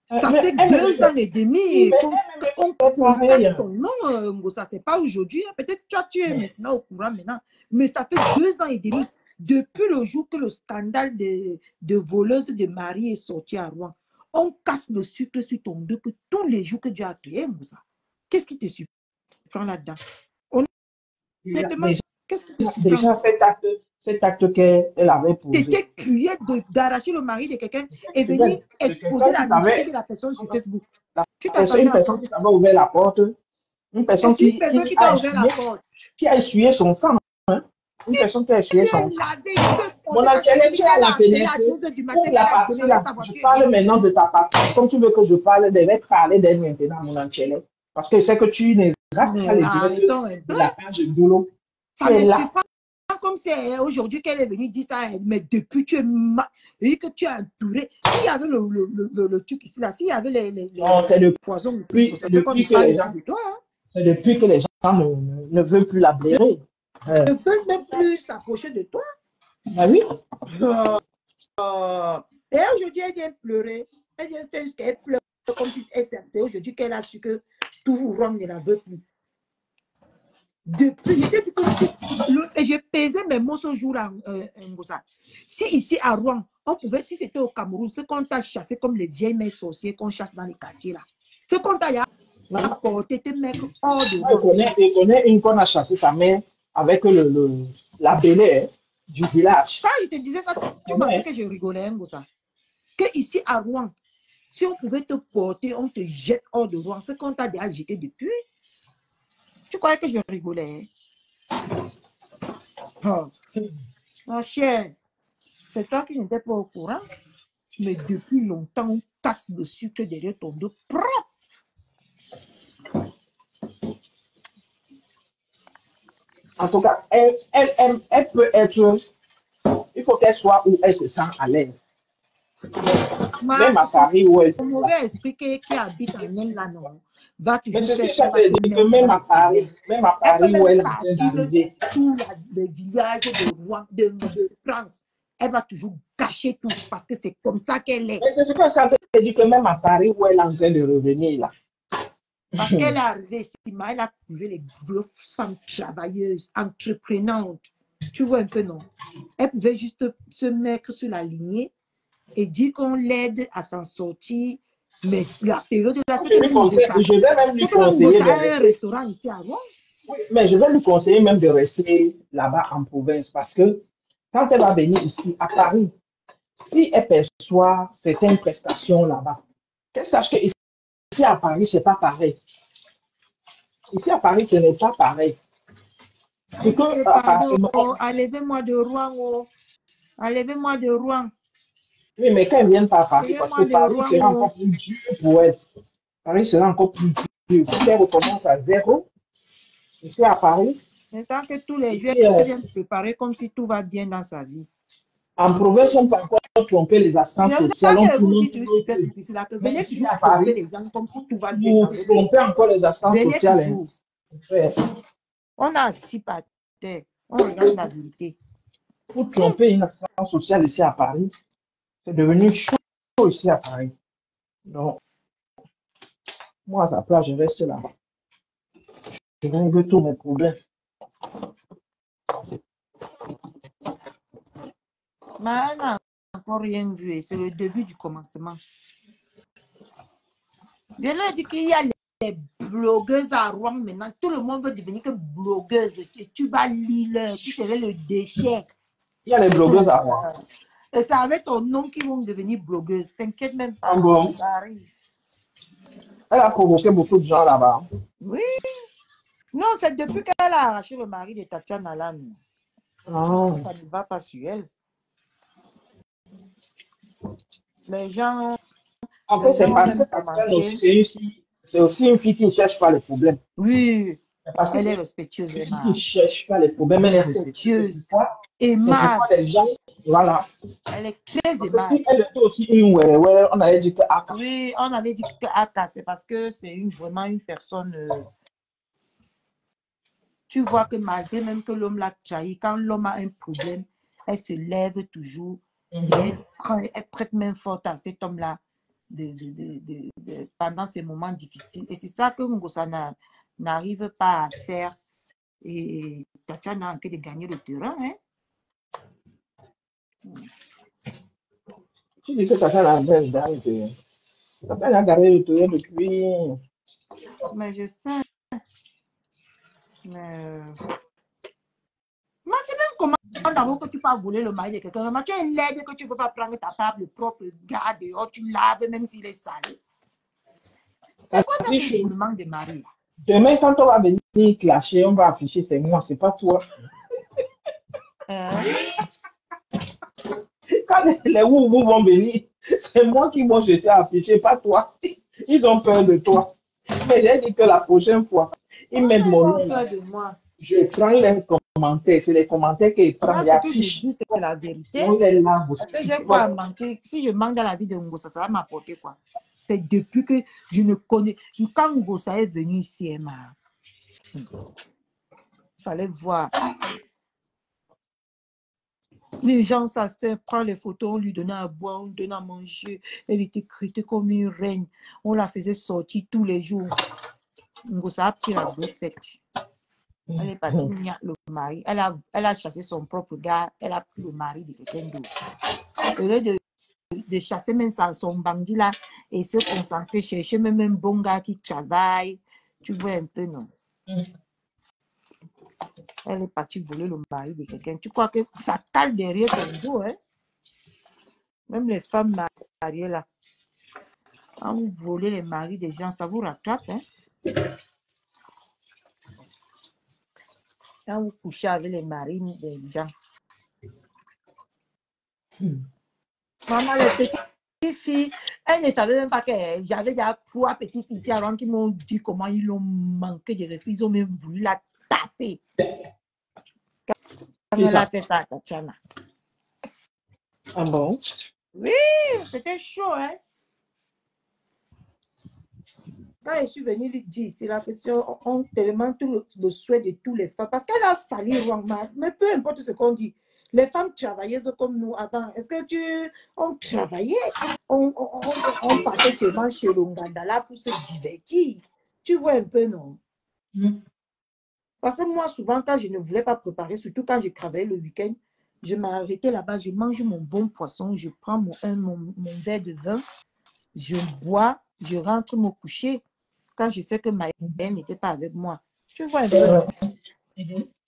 ça Mais fait elle me 2 ans et demi mais qu'on elle me fait casse pareil. ton nom, Ngosa. C'est pas aujourd'hui. Hein. Peut-être toi, tu es maintenant au courant maintenant. Mais ça fait 2 ans et demi. Depuis le jour que le scandale de voleuse de mari est sorti à Rouen, on casse le sucre sur ton dos que tous les jours que Dieu a créé, Ngosa. Qu'est-ce qui te surprend là-dedans? Honnêtement, qu'est-ce qui te surprend? Déjà cet acte qu'elle avait posé. C'était cruel d'arracher le mari de quelqu'un et venir exposer la nudité de la personne sur Facebook. Tu t'attendais Une à personne quoi? qui t'avait ouvert la porte, une personne C'est une personne qui t'a ouvert la porte. qui a essuyé son sang. Hein? Une personne qui a essuyé son sang. Mon Angèle, tu es à la fenêtre. Ouvre la partie là. Je parle maintenant de ta partie. Comme tu veux que je parle, je vais parler d'elle maintenant, mon Angèle. Parce que c'est que tu n'es pas les directs de la page de boulot. Ça me surprend comme c'est aujourd'hui qu'elle est venue dire ça, mais depuis tu es que tu es entouré. S'il y avait le truc ici, là, s'il y avait les poisons ici, c'est depuis que les gens de toi. Hein. C'est depuis que les gens ne veulent plus la blairer. Ne veulent même plus s'approcher de toi. Ah oui. Et aujourd'hui, elle vient pleurer. Elle vient faire ce qu'elle pleure comme si c'est aujourd'hui qu'elle a su que tout Rome ne la veut plus. Depuis, et je pesais mes mots ce jour-là, si ici à Rouen, on pouvait, si c'était au Cameroun, ce qu'on t'a chassé comme les vieilles mères sorcières qu'on chasse dans les quartiers là, ce qu'on t'a apporté, tes mecs hors de Rouen. Je connais une qu'on a chassé sa mère avec la belée du village. Quand je te disais ça, tu pensais que je rigolais, ça. Que ici à Rouen, si on pouvait te porter, on te jette hors de Rouen, ce qu'on t'a déjà jeté depuis. Tu croyais que je rigolais? Oh. Ma chère, c'est toi qui n'étais pas au courant, mais depuis longtemps, on casse le sucre derrière ton dos propre. En tout cas, elle peut être, il faut qu'elle soit où elle se sent à l'aise. Même à Paris où elle. Mon mauvais esprit qui habite en elle là, non, va toujours faire. Mais faire que même à Paris où elle est en train d'arriver. Tous les villages de Rouen, de France, elle va toujours cacher tout parce que c'est comme ça qu'elle est. Mais c'est ce que ça te dit que même à Paris où elle est en train de revenir là. Parce qu'elle est arrivée ici, elle a trouvé les grosses femmes travailleuses, entreprenantes. Tu vois un peu, non? Elle pouvait juste se mettre sur la lignée et dire qu'on l'aide à s'en sortir. Mais la période de la je vais même lui conseiller un restaurant ici à Rouen. Oui, mais je vais lui conseiller même de rester là-bas en province parce que quand elle va venir ici à Paris, si elle perçoit certaines prestations là-bas, qu'elle sache que ici à Paris, ce n'est pas pareil. Ici à Paris, ce n'est pas pareil. C'est Elle dit que que pardon, oh, enlevez-moi de Rouen, oh. Enlevez-moi de Rouen. oui, mais quand elles viennent pas à Paris, parce que Enlevez-moi de Paris Rouen, sera oh. encore plus dur pour elles. Paris sera encore plus dur. Si elles recommencent à zéro, ici à Paris, Mais tant que tous les jours, ici, elle vient préparer comme si tout va bien dans sa vie. en province, on peut encore tromper les Je assistantes ne sais sociales. pas On que peut vous même dites, oui, super, toujours- c'est là, que mais venez ici toujours à tromper Paris, les gens comme si tout va bien vous dans votre vie. trompez encore les assistantes Venez sociales. Hein. toujours. Frère, On a assis par terre. On regarde la vérité. pour tromper une assistance sociale ici à Paris, c'est devenu chaud ici à Paris. Donc, moi, à sa place, je reste là. Je règle tous mes problèmes. Mais elle n'a encore rien vu et c'est le début du commencement. Je leur dis qu'il y a les blogueuses à Rouen maintenant. Tout le monde veut devenir que blogueuse. Et tu vas lire, tu serais le déchet. Il y a les blogueuses à moi. Et c'est avec ton nom qu'ils vont devenir blogueuses. T'inquiète même pas. Ah bon? Ça arrive. Elle a provoqué beaucoup de gens là-bas. Oui. Non, c'est depuis qu'elle a arraché le mari de Tatiana là. Ah. Ça ne va pas sur elle. Les gens, En fait, c'est ont parce que même Tatiana commencé. aussi, c'est aussi une fille qui ne cherche pas les problèmes. Oui, C'est parce que elle est c'est respectueuse, une fille qui Emma. ne cherche pas les problèmes, elle est respectueuse. Respectueuse. C'est pourquoi Aimable. les gens, voilà. Elle est très Parce que aimable. si elle était aussi une ouais, on allait dire que ah, Oui, on avait dit que Aka, c'est parce que c'est vraiment une personne. Tu vois que malgré même que l'homme l'a trahi, quand l'homme a un problème, elle se lève toujours et elle prête main forte à cet homme-là pendant ces moments difficiles. Et c'est ça que Ngosa n'arrive pas à faire. Et Tatiana a que de gagner le terrain. Hein? tu dis que Tatiana a une dame, Tatiana a gagné le tour depuis. Mais je sais. Mais moi, c'est même comment d'abord que tu peux voler le mari de quelqu'un. Mais tu es laide que tu ne peux pas prendre ta table propre, garde dehors, tu laves même s'il est sale. C'est quoi ça, Si c'est le manque de mari? demain, quand on va venir clasher, on va afficher c'est moi, c'est pas toi. Hein? Quand les Woubou vont venir, c'est moi qui vont se faire afficher, pas toi. Ils ont peur de toi. Mais j'ai dit que la prochaine fois, ils mettent Ils mon ont nom là. peur de moi. Je prends les commentaires. C'est les commentaires qu'ils prennent, Moi, ils ce que je affichent. dis, c'est la vérité. On est là Parce aussi. que j'ai quoi à manquer. Si je manque dans la vie de Ngosa, ça va m'apporter quoi? C'est depuis que je ne connais. Quand Ngosa est venu ici, Emma, il fallait voir. Les gens, ça se prend les photos, on lui donnait à boire, on lui donnait à manger. Elle était traitée comme une reine. On la faisait sortir tous les jours. Ngosa a pris la grosse tête. Elle est partie, le mari. Elle a chassé son propre gars. Elle a pris le mari de quelqu'un d'autre. Au lieu de chasser même son bandit là et se concentrer, chercher même un bon gars qui travaille. Tu vois un peu, non? Elle est partie voler le mari de quelqu'un. Tu crois que ça cale derrière ton dos, hein? Même les femmes mariées là. Quand vous volez les maris des gens, ça vous rattrape, hein? Quand vous couchez avec les maris des gens. Maman, les petites filles, elles ne savaient même pas que j'avais déjà 3 petites filles ici avant qui m'ont dit comment ils l'ont manqué de respect. Ils ont même voulu la taper. Quand elle a fait ça à Tatiana. Ah bon? Oui, c'était chaud, hein? Quand je suis venue lui dire, c'est la question, on demande tout le souhait de tous les femmes. Parce qu'elle a sali Rouen, mais peu importe ce qu'on dit. Les femmes travailleuses comme nous avant, est-ce que on travaillait? On partait chez le Ngandala pour se divertir. Tu vois un peu, non? Parce que moi, souvent, quand je ne voulais pas préparer, surtout quand je travaillais le week-end, je m'arrêtais là-bas, je mange mon bon poisson, je prends mon verre de vin, je bois, je rentre me coucher quand je sais que ma haine n'était pas avec moi. Tu vois un peu.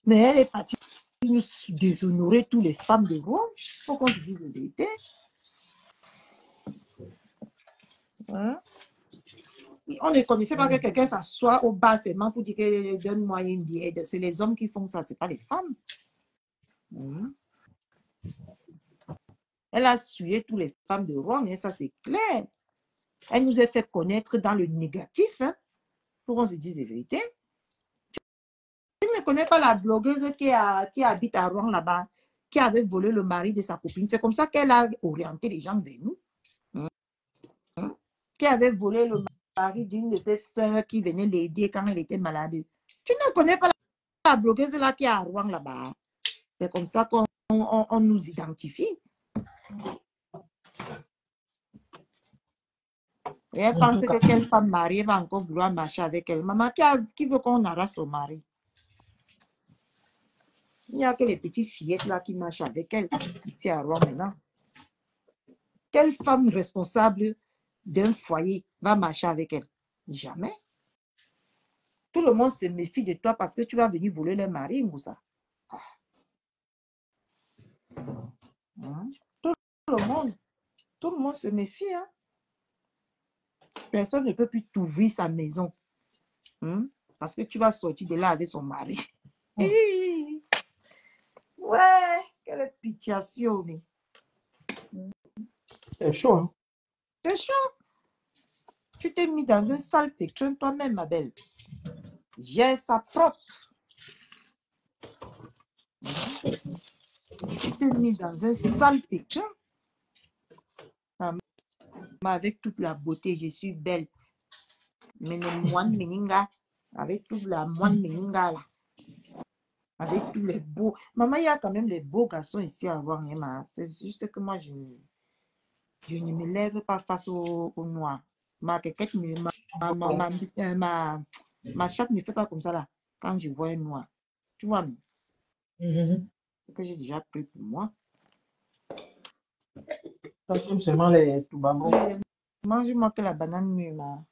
Mais elle est partie nous déshonorer toutes les femmes de Rouen. Il faut qu'on se dise la vérité. Hein? On ne connaissait pas que quelqu'un s'assoit au bas seulement pour dire que donne-moi une diète. C'est les hommes qui font ça, ce n'est pas les femmes. Elle a sué toutes les femmes de Rouen, et ça c'est clair. Elle nous a fait connaître dans le négatif, hein, pour qu'on se dise la vérité. Tu ne connais pas la blogueuse qui habite à Rouen là-bas, qui avait volé le mari de sa copine. C'est comme ça qu'elle a orienté les gens vers nous. Qui avait volé le mari d'une de ses sœurs qui venait l'aider quand elle était malade. Tu ne connais pas la blogueuse là qui est à Rouen là-bas. C'est comme ça qu'on nous identifie. Et elle pense que quelle femme mariée va encore vouloir marcher avec elle. Maman, qui veut qu'on arrache son mari? Il n'y a que les petites fillettes là qui marchent avec elle, ici à Rouen maintenant. Quelle femme responsable d'un foyer va marcher avec elle? Jamais. Tout le monde se méfie de toi parce que tu vas venir voler leur mari, Moussa. Tout le monde se méfie. Hein? Personne ne peut plus t'ouvrir sa maison. Parce que tu vas sortir de là avec son mari. Ouais, quelle pitiation. C'est chaud, hein? C'est chaud. Tu t'es mis dans un sale pétrin toi-même, ma belle. J'ai sa propre. Tu t'es mis dans un sale pétrin. Mais avec toute la beauté, je suis belle. Mais le moine meninga, avec toute la moine meninga là. Avec tous les beaux. Maman, il y a quand même les beaux garçons ici à voir. C'est juste que moi, je ne me lève pas face aux noirs. Ma chatte ne fait pas comme ça là. Quand je vois un noir. Tu vois, non? C'est que j'ai déjà pris pour moi. Ça tombe seulement les Tobago. Mange-moi que la banane mûre, ma.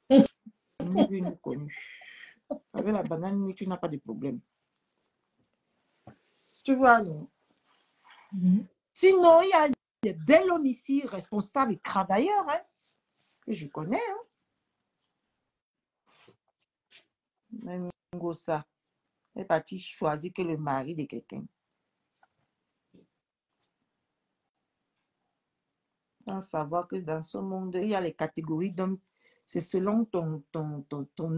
Ni vu ni connu. Avec la banane mûre, tu n'as pas de problème. Tu vois, non? Sinon, il y a des bels hommes ici, responsables et travailleurs, hein, que je connais. Hein. Même Ngosa est parti choisir que le mari de quelqu'un. Sans savoir que dans ce monde, il y a les catégories d'hommes. C'est selon ton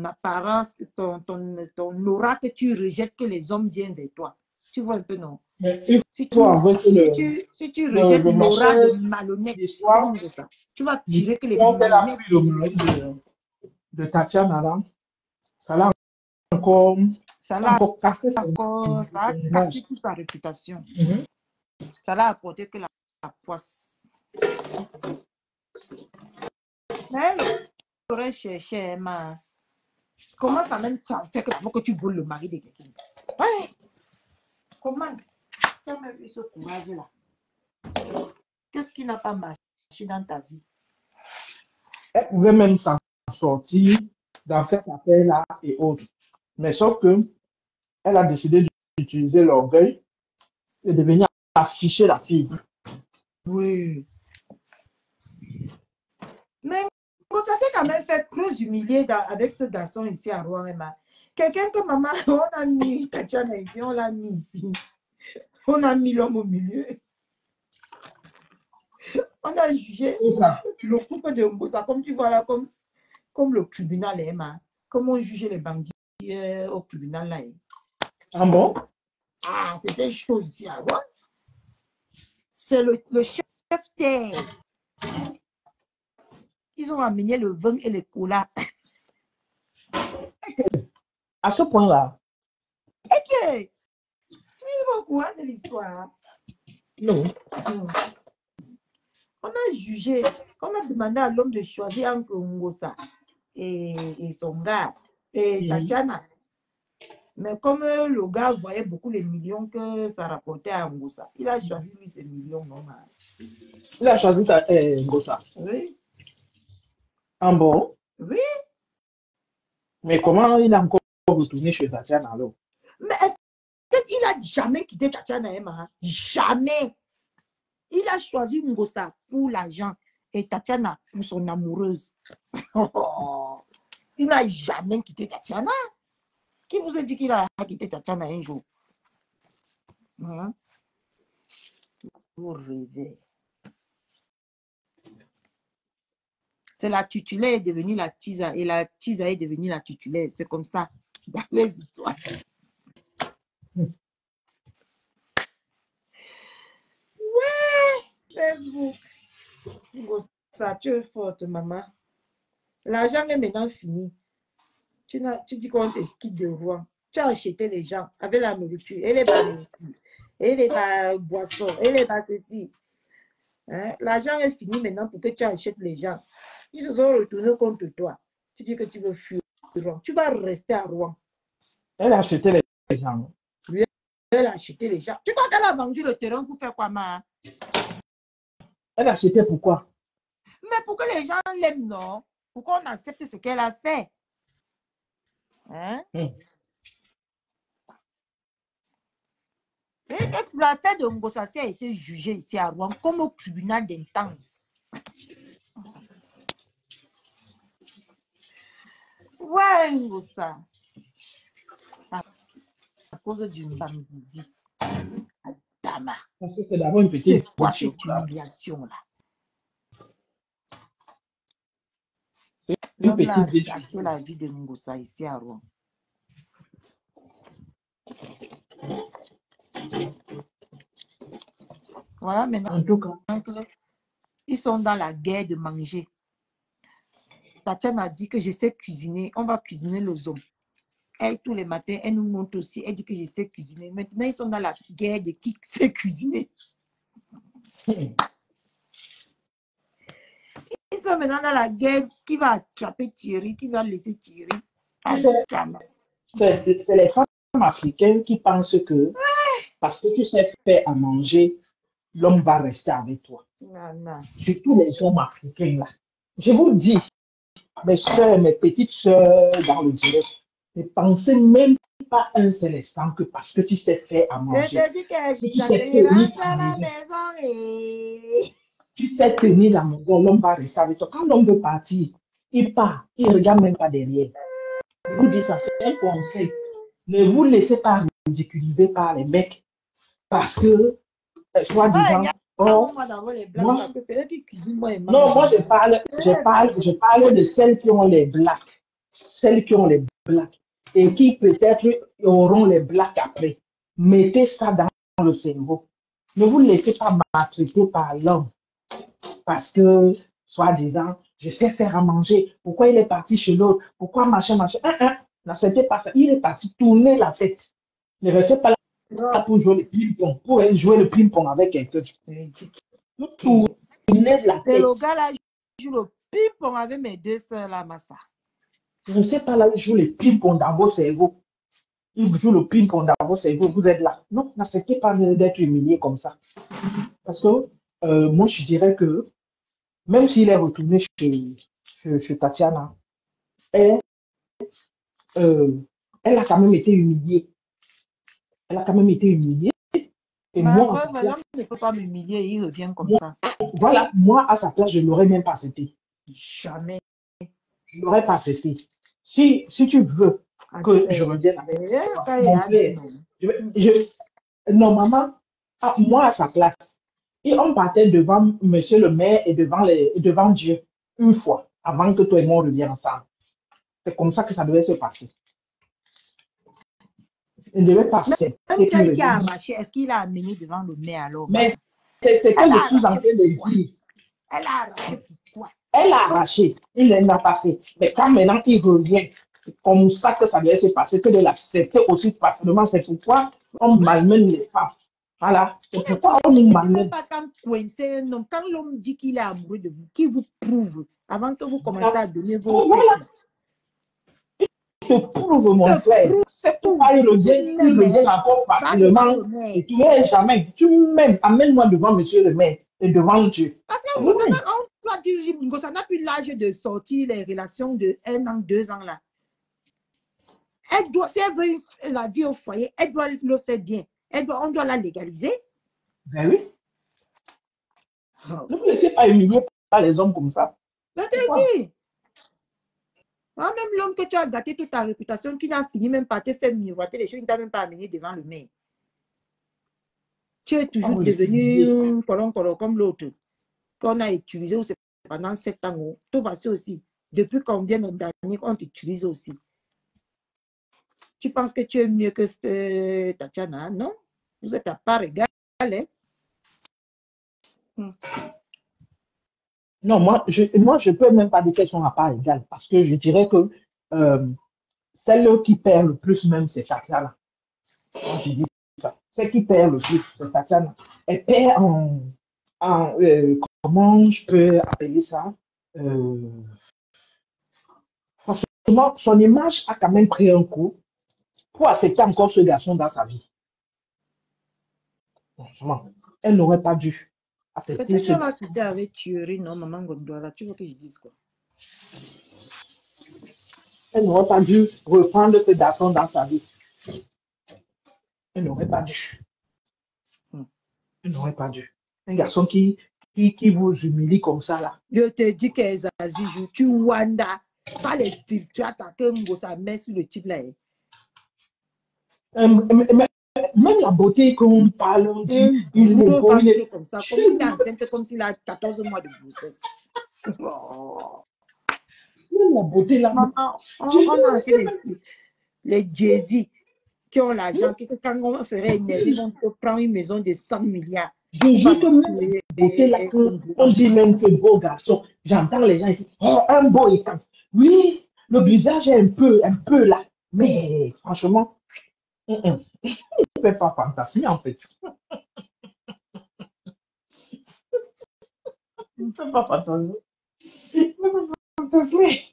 apparence, ton aura que tu rejettes que les hommes viennent vers toi. Tu vois un peu, non? Si tu rejettes l'aura de malhonnête, tu vas tirer que les malhonnêtes. Le mari de Tatiana, là, ça l'a encore cassé. Ça a cassé toute sa réputation. Ça l'a apporté que la poisse. Mais elle aurait cherché, Emma. Comment ça même fait que tu voles le mari de quelqu'un? Ouais. Comment? Tu as même eu ce courage-là. Qu'est-ce qui n'a pas marché dans ta vie? Elle pouvait même s'en sortir dans cet appel-là et autres. Mais sauf que elle a décidé d'utiliser l'orgueil et de venir afficher la fille. Oui. Mais bon, ça s'est quand même fait très humilié avec ce garçon ici à Rouen. Quelqu'un que maman, on a mis Tatiana ici, on l'a mis ici. On a mis l'homme au milieu. On a jugé le couple de Mbosa, comme tu vois là, comme le tribunal est, comme on jugeait les bandits au tribunal là. Ah bon? Ah, c'était chaud ici à Rouen. C'est le chef terre. Ils ont amené le vin et le cola. À ce point-là? Ok. Tu es au courant de l'histoire? Non. On a jugé, on a demandé à l'homme de choisir entre Ngosa et son gars, et Tatiana. Mais comme le gars voyait beaucoup les millions que ça rapportait à Ngosa, il a choisi lui ces millions. Il a choisi Ngosa. Oui. Ah bon? Oui. Mais comment il a encore retourné chez Tatiana alors? Mais est-ce qu'il n'a jamais quitté Tatiana, Emma? Jamais. Il a choisi Ngosa pour l'argent et Tatiana pour son amoureuse. Il n'a jamais quitté Tatiana. Qui vous a dit qu'il a quitté Tatiana un jour? Hein? Vous rêvez. C'est la titulaire est devenue la tisa et la tisa est devenue la titulaire. C'est comme ça dans les histoires. Ouais, Facebook. Ça, tu es forte, maman. L'argent est maintenant fini. Tu dis qu'on te quitte de Rouen. Tu as acheté les gens avec la nourriture. Elle est pas nourriture. Elle est pas boisson. Elle est pas ceci. Hein? L'argent est fini maintenant pour que tu achètes les gens. Ils se sont retournés contre toi. Tu dis que tu veux fuir Rouen. Tu vas rester à Rouen. Elle a acheté les gens. Oui, elle a acheté les gens. Tu crois qu'elle a vendu le terrain pour faire quoi, ma? Elle a acheté pourquoi? Mais pour que les gens l'aiment, non? Pour qu'on accepte ce qu'elle a fait. Hein? Et l'affaire de Ngossassi a été jugée ici à Rouen comme au tribunal d'instance. Ouais, Ngossa. À cause d'une Bamzizi. Dama. Parce que c'est d'abord une petite. C'est quoi cette humiliation-là? Une L'homme a petite gâché la vie de Ngossa ici à Rouen. Voilà, maintenant, en tout cas. ils sont dans la guerre de manger. Tatiana a dit que je sais cuisiner. On va cuisiner le zone. Elle, tous les matins, elle nous montre aussi. Elle dit que je sais cuisiner. Maintenant, ils sont dans la guerre de qui sait cuisiner. Ils sont maintenant dans la guerre qui va attraper Thierry, qui va laisser Thierry. C'est les femmes africaines qui pensent que parce que tu sais faire à manger, l'homme va rester avec toi. Non. Surtout les hommes africains là. Je vous dis, mes soeurs, mes petites soeurs dans le direct, ne pensez même pas un seul instant que parce que tu sais faire à Je manger, te dis que tu sais tenir ta à la maison, maison et... tu sais tenir la maison, l'homme va rester avec toi. Quand l'homme veut partir, il part, il ne regarde même pas derrière. Je vous dis ça, c'est un conseil. Ne vous laissez pas ridiculiser par les mecs parce que, soi-disant, moi, c'est eux qui cuisinent, moi, non, moi je parle de celles qui ont les blacks, celles qui ont les blacks et qui peut-être auront les blacks après. Mettez ça dans le cerveau. Ne vous laissez pas maltraiter par l'homme parce que, soi-disant, je sais faire à manger. Pourquoi il est parti chez l'autre? Pourquoi machin? N'acceptez pas ça. Il est parti tourner la tête. Ne restez pas là pour jouer le ping-pong, pour jouer le ping-pong avec quelqu'un. Tournez la c'est tête. le gars là, je joue le ping-pong avec mes deux soeurs là, Massa. Je ne sais pas là, il joue le ping-pong dans vos cerveaux. Il joue le ping-pong dans vos cerveaux, vous êtes là. Non, n'acceptez pas d'être humilié comme ça. Parce que moi, je dirais que même s'il est retourné chez Tatiana, elle a quand même été humiliée. Elle a quand même été humiliée. Et moi, l'homme ne peut pas m'humilier, il revient comme ça. Voilà, moi, à sa place, je ne l'aurais même pas accepté. Jamais. Je ne l'aurais pas accepté. Si tu veux que je revienne avec mon frère, non, maman, moi, à sa place, et on partait devant monsieur le maire et devant Dieu une fois, avant que toi et moi on revienne ensemble. C'est comme ça que ça devait se passer. Il devait passer. Même celle qui a arraché, est-ce qu'il a amené devant le maire alors? Mais c'est ce que je suis en train de dire. Elle a arraché pourquoi? Elle a arraché, il ne l'a pas fait. Mais quand maintenant il revient, c'est comme ça que ça devait se passer, que de l'accepter aussi facilement. C'est pourquoi on malmène les femmes. Voilà. C'est pourquoi on nous malmène. Pas quand coincer un homme, quand l'homme dit qu'il est amoureux de vous, qui vous prouve avant que vous commencez à donner vos. Voilà. Il te prouve, mon frère. C'est pourquoi il revient encore facilement. Et tu n'es jamais. Tu m'aimes. Amène-moi devant monsieur le maire et devant Dieu. Parce que on doit dire, ça n'a plus l'âge de sortir les relations de 1 an, 2 ans là. Elle doit, si elle veut la vie au foyer, elle doit le faire bien. On doit la légaliser. Ben oui. Ne vous laissez pas humilier par les hommes comme ça. Je te dis. Ah, même l'homme que tu as gâté toute ta réputation, qui n'a fini même par te faire miroiter les choses, il ne t'a même pas amené devant le maire. Tu es toujours Oh, devenu colon comme l'autre qu'on a utilisé pendant 7 ans. Tout voici aussi. Depuis combien d'années on t'utilise aussi? Tu penses que tu es mieux que Tatiana? Non. Vous êtes à part égale. Hein? Non, moi, je peux même pas dire qu'elles sont à part égale, parce que je dirais que celle qui perd le plus même, c'est Tatiana. Moi, je dis ça. Celle qui perd le plus, c'est Tatiana. Elle perd comment je peux appeler ça? Franchement, son image a quand même pris un coup pour accepter encore ce garçon dans sa vie. Franchement, elle n'aurait pas dû accepter Peut-être ce qu'elle va quitter avec tuerie, non, maman Gondouala. Tu veux que je dise quoi? Elle n'aurait pas dû reprendre ce garçon dans sa vie. Elle n'aurait pas dû. Elle n'aurait pas dû. Un garçon qui vous humilie comme ça, là. Je te dis que Zazie, tu wanda, pas les filtres, tu attaques un mot, ça met sur le type là. Même la beauté qu'on parle, on dit, il est beau, il est comme ça, comme il est enceinte, comme s'il a 14 mois de grossesse. Oh. Même la beauté là. Maman, on a fait les Jay-Z qui ont l'argent, que quand on serait énervé, on peut prendre une maison de 100 milliards. Je jure que même la beauté là, on dit même que beau garçon. J'entends les gens ici, oh, un beau étant. Oui, le visage est un peu là. Mais franchement, il ne peut pas fantasmer en fait. Il ne peut pas fantasmer. Il ne peut pas fantasmer.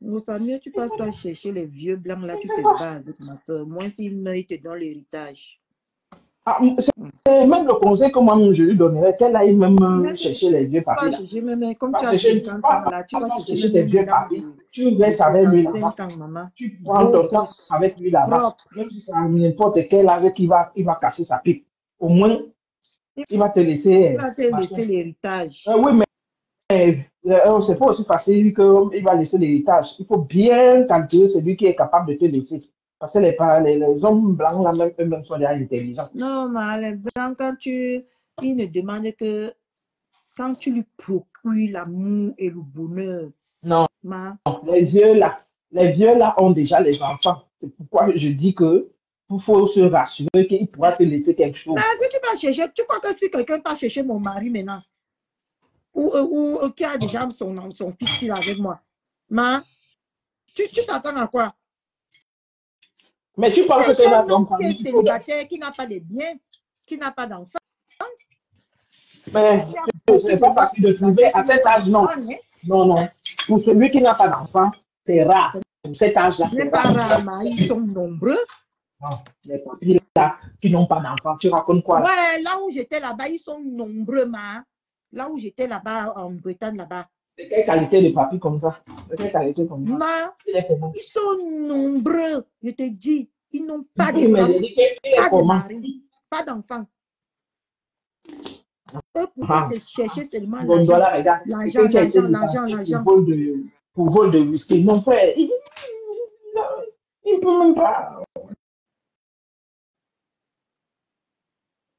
Rosamia, tu passes toi chercher les vieux blancs là, tu te bats avec ma soeur. Moi, s'il meurt, il te donne l'héritage. Ah, c'est même le conseil que moi je lui donnerais, qu'elle aille même chercher les vieux papiers. Chercher, même, comme Pas tu as chercher, 50 ans là, tu vas chercher tes vieux même papiers. Tu restes avec lui là-bas. Maman. Tu prends ton temps avec lui là-bas. Même si c'est n'importe quel avec qui il va casser sa pipe. Au moins, il va te laisser. Il va te laisser l'héritage. Oui, mais c'est pas aussi facile qu'il va laisser l'héritage. Il faut bien calculer celui qui est capable de te laisser. Parce que les hommes blancs, là, même eux-mêmes sont déjà intelligents. Non, mais les blancs, ils ne demandent que quand tu lui procures l'amour et le bonheur. Non, les vieux là ont déjà les enfants. C'est pourquoi je dis que il faut se rassurer qu'il pourra te laisser quelque chose. Mais tu vas chercher, tu crois que si quelqu'un va chercher mon mari maintenant, ou qui a déjà son fils là avec moi, mais tu t'attends à quoi? Mais tu penses que tu vas donc qui est célibataire, qui n'a pas de biens, qui n'a pas d'enfants. Mais c'est pas facile de trouver à cet âge, non. Non. Pour celui qui n'a pas d'enfant, c'est rare. Pour cet âge-là, c'est rare. Ils sont nombreux. Non, les papis là qui n'ont pas d'enfants, tu racontes quoi? Ouais, là où j'étais là-bas, ils sont nombreux, ma. Là où j'étais là-bas, en Bretagne, là-bas. De quelle qualité de papis comme ça? De quelle qualité comme ça? Ma, ils sont nombreux, je te dis. Ils n'ont pas de mari, pas d'enfants. Eux, pour se chercher seulement l'argent. Pour vol de whisky. Mon frère, il ne peut même pas.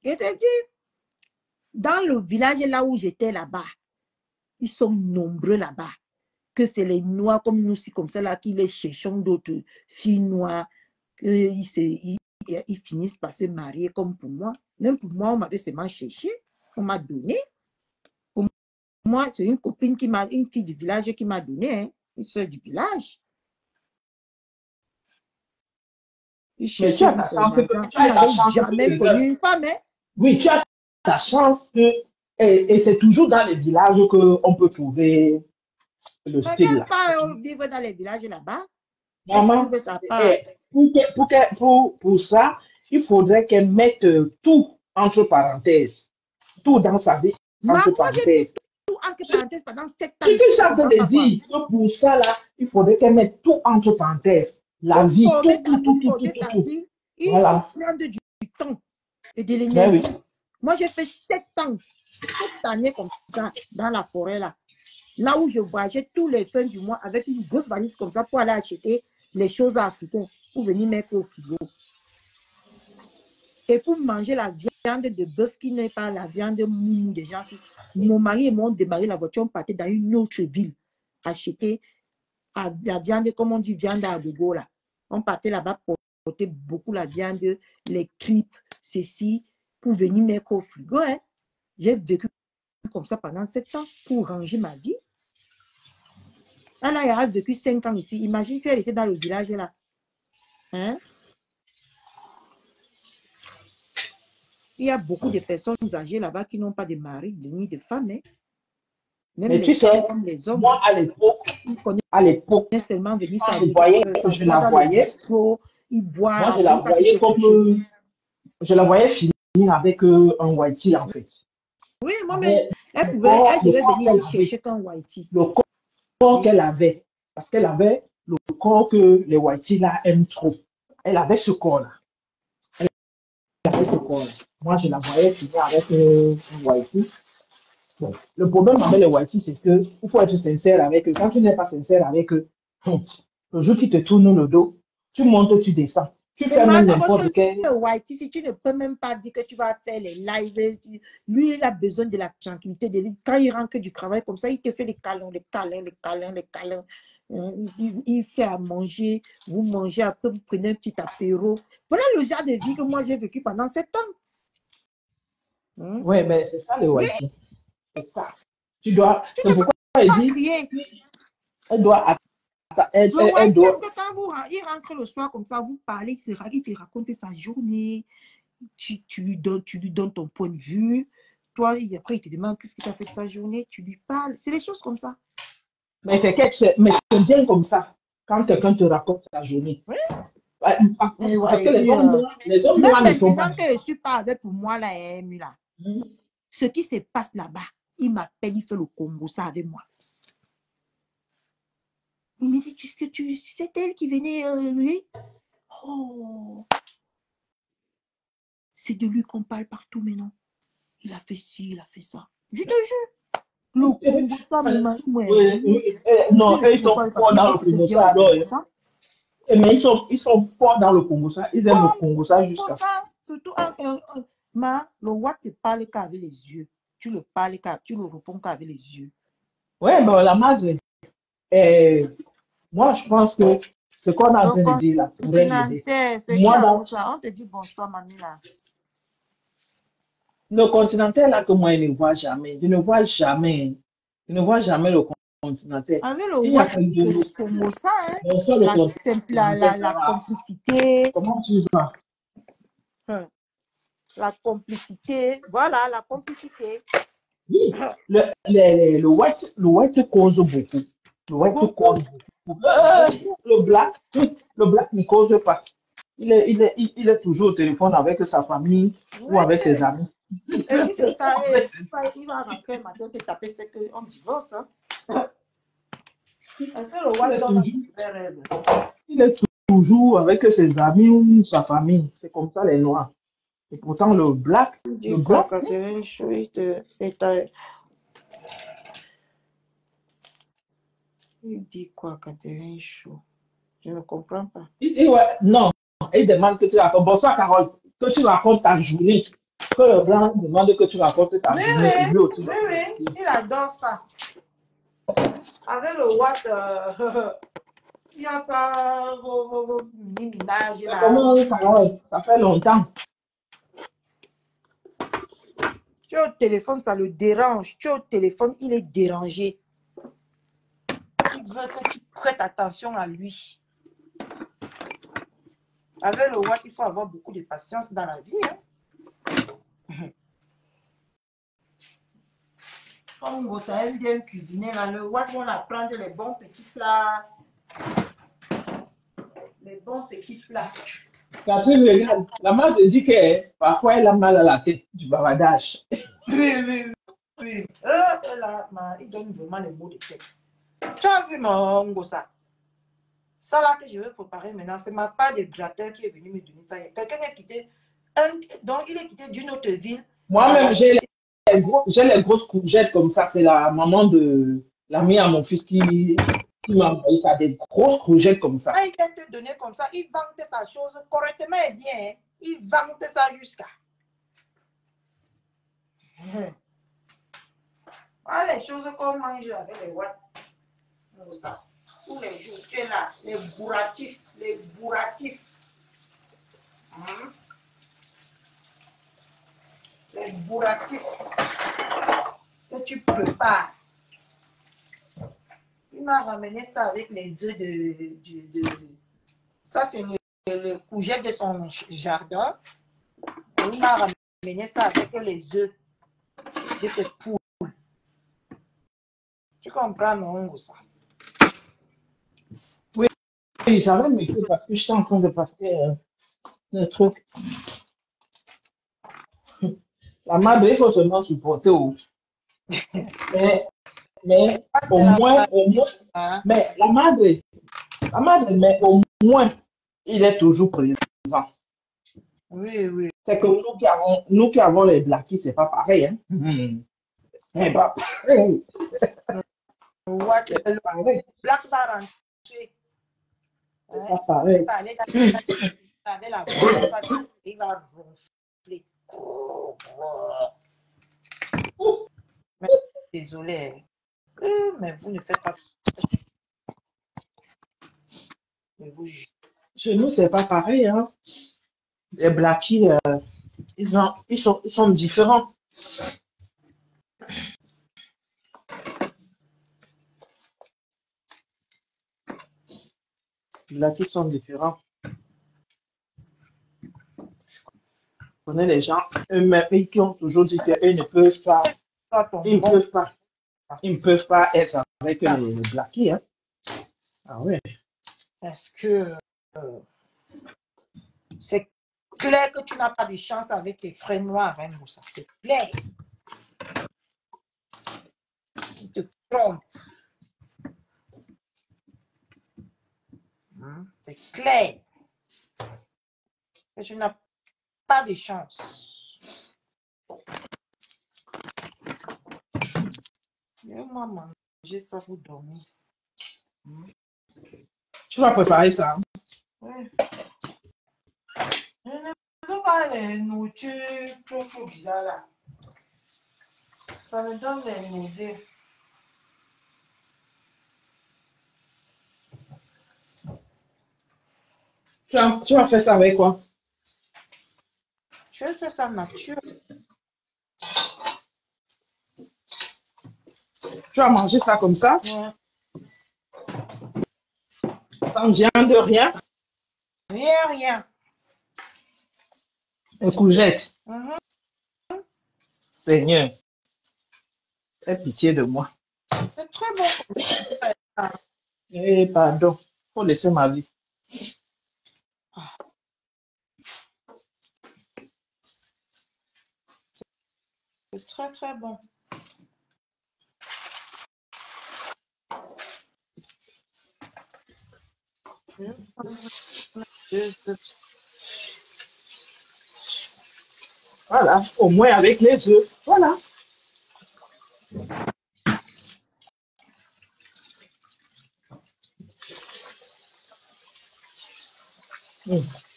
Je te dis, dans le village là où j'étais là-bas, ils sont nombreux là-bas. Que c'est les noirs comme nous, comme ça là, qui les cherchons d'autres filles noires, qu'ils finissent par se marier comme pour moi. Même pour moi, on m'avait seulement cherché, on m'a donné. Pour moi, c'est une copine une fille du village qui m'a donné, hein, une soeur du village. Mais tu as ta chance que tu n'avais jamais connu une femme, hein? Oui, tu as ta chance que, et c'est toujours dans les villages qu'on peut trouver le style. Mais pas vivre dans les villages là-bas. Maman, pour ça, il faudrait qu'elle mette tout entre parenthèses. Tout dans sa vie entre parenthèses. Tout entre parenthèses pendant 7 ans. Ce que j'ai en train de dire, pour ça, là, il faudrait qu'elle mette tout entre parenthèses. La vie, tout. Il faut prendre du temps et de l'énergie. Moi, j'ai fait 7 ans, 7 années comme ça, dans la forêt là. Là où je voyageais tous les fins du mois avec une grosse valise comme ça pour aller acheter les choses africaines pour venir mettre au frigo. Et pour manger la viande de bœuf qui n'est pas la viande mou des gens. Mon mari et moi, on démarrait la voiture, on partait dans une autre ville acheter la viande, comme on dit, viande à gogo là. On partait là-bas pour porter beaucoup la viande, les tripes, ceci, pour venir mettre au frigo. Hein. J'ai vécu comme ça pendant 7 ans pour ranger ma vie. Elle a vécu 5 ans ici. Imagine si elle était dans le village là. Hein? Il y a beaucoup de personnes âgées là-bas qui n'ont pas de mari ni de femme. Hein? Même Mais les tu sais, femmes, les hommes. moi à l'époque, seulement venir quand je voyais, je la voyais. Ils boivent. Moi, je la voyais comme je la voyais finir avec un whitey en fait. Oui, moi-même, elle devait venir ici chercher qu'un whitey. Le corps qu'elle avait, parce qu'elle avait le corps que les whitey là aiment trop. Elle avait ce corps-là. Elle avait ce corps-là. Moi, je la voyais finir avec un whitey. Bon, le problème avec les whitey, c'est que il faut être sincère avec eux. Quand tu n'es pas sincère avec eux, le jour qu'ils te tournent le dos, tu montes, tu descends. Tu fais même n'importe quel. Whitey, si tu ne peux même pas dire que tu vas faire les lives, lui, il a besoin de la tranquillité de lui. Quand il rentre du travail comme ça, il te fait des câlins, les câlins, les câlins, les câlins. Il fait à manger, vous mangez un peu, vous prenez un petit apéro. Voilà le genre de vie que moi j'ai vécu pendant 7 ans. Oui, mais c'est ça le whitey. Oui. C'est ça. C'est pourquoi elle dit. Elle doit. Elle doit. Quand il rentre le soir comme ça, vous parlez, il te raconte sa journée, tu lui donnes ton point de vue. Toi, après, il te demande qu'est-ce que tu as fait de ta journée, tu lui parles. C'est des choses comme ça. Mais c'est bien comme ça, quand quelqu'un te raconte sa journée. Oui. Parce que les hommes noirs ne sont pas. Maintenant que je ne suis pas avec pour moi, là, ce qui se passe là-bas, il m'appelle, il fait le Congo, ça avec moi. Il me dit, c'est elle qui venait, lui. Oh, c'est de lui qu'on parle partout maintenant. Il a fait ci, il a fait ça. Je te jure. Le Congo, ça me mange moins. Non, ils sont forts dans le Congo, ça. Mais ils sont forts dans le Congo, ça. Ils aiment le Congo, ça jusqu'à ça. Surtout, le roi te parle qu'avec les yeux. Tu le parles, tu le réponds qu'avec les yeux. Oui, mais la madre. Moi, je pense que ce qu'on a besoin de dire là pourrait l'aider. Moi, on te dit bonsoir, mamie là. Le continental là que moi, je ne vois jamais. Je ne vois jamais le continental. Avec le roi, c'est comme ça, hein? La complicité. Comment tu vas? La complicité, voilà, la complicité. Oui, le white cause beaucoup. Le white cause beaucoup. Le black ne cause pas. Il est toujours au téléphone avec sa famille ou avec ses amis. Et si c'est ça, il va rentrer un matin te taper, c'est qu'on divorce. Hein? Il est toujours avec ses amis ou sa famille. C'est comme ça les noirs. Et pourtant, le black. Catherine Chou, il dit quoi, Catherine Chou? Je ne comprends pas. Non, il demande que tu racontes. Bonsoir, Carole. Que tu racontes ta journée. Que le blanc demande que tu racontes ta journée. Oui, il adore ça. Avec le what, il n'y a pas vos mini-ménages là. Comment, Carole? Ça fait longtemps. Tu es au téléphone, ça le dérange. Tu es au téléphone, il est dérangé. Il veut que tu prêtes attention à lui. Avec le what, il faut avoir beaucoup de patience dans la vie. Hein? Comme vous savez bien cuisiner, là, le what, on apprend les bons petits plats. Les bons petits plats. Catherine, regarde, la mère te dit que parfois elle a mal à la tête du bavardage. Oui. Il donne vraiment les mots de tête. Tu as vu mon gossa? Ça là que je vais préparer maintenant, c'est ma part de gratteur qui est venu me donner ça. Quelqu'un est quitté, donc il est quitté d'une autre ville. Moi-même, j'ai les grosses courgettes comme ça. C'est la maman de l'ami à mon fils qui m'a envoyé ça, des grosses courgettes comme ça. Quand il vient te donner comme ça, il vante sa chose correctement et bien. Hein. Il vante ça jusqu'à. Voilà les choses qu'on mange avec les watts. Ça. Tous les jours, tu es là, les bourratifs, les bourratifs. Les bourratifs que tu prépares. Il m'a ramené ça avec les œufs Ça, c'est le courgette de son jardin. Et il m'a ramené ça avec les œufs de ses poules. Tu comprends, non, ça? Oui, j'avais mis parce que j'étais en train de passer le truc. La madre, il faut seulement supporter. Mais au moins, Hein? mais la madre, mais au moins, il est toujours présent. Oui, oui. C'est que nous qui avons les blackies, c'est pas pareil. Hein? C'est pas pareil. What? C'est pas Le pareil. black va rentrer. C'est pas pareil. Il va aller avec la voix, il va ronfler. Mais, désolé. Mais vous ne faites pas. Mais vous, Chez nous, c'est pas pareil. Hein? Les blackies, ils sont différents. Les blackies sont différents. Je connais les gens, eux-mêmes, qui ont toujours dit qu'ils ne peuvent pas, ils ne peuvent pas être avec les blackies. Hein? Ah ouais. Est-ce que c'est clair que tu n'as pas de chance avec tes frères noirs, hein, Moussa? C'est clair. Ils te trompent. C'est clair que tu n'as pas de chance. Moi, manger ça pour dormir. Tu vas préparer ça. Hein? Oui. Je ne veux pas les nourritures trop bizarres là. Ça me donne des nausées. Tu vas faire ça avec quoi? Je vais faire ça nature. Tu vas manger ça comme ça? Ouais. Sans viande, rien? Rien. Une courgette. Seigneur, aie pitié de moi. C'est très bon. Eh, pardon, faut laisser ma vie. C'est très très bon. Voilà, au moins avec les œufs. Voilà.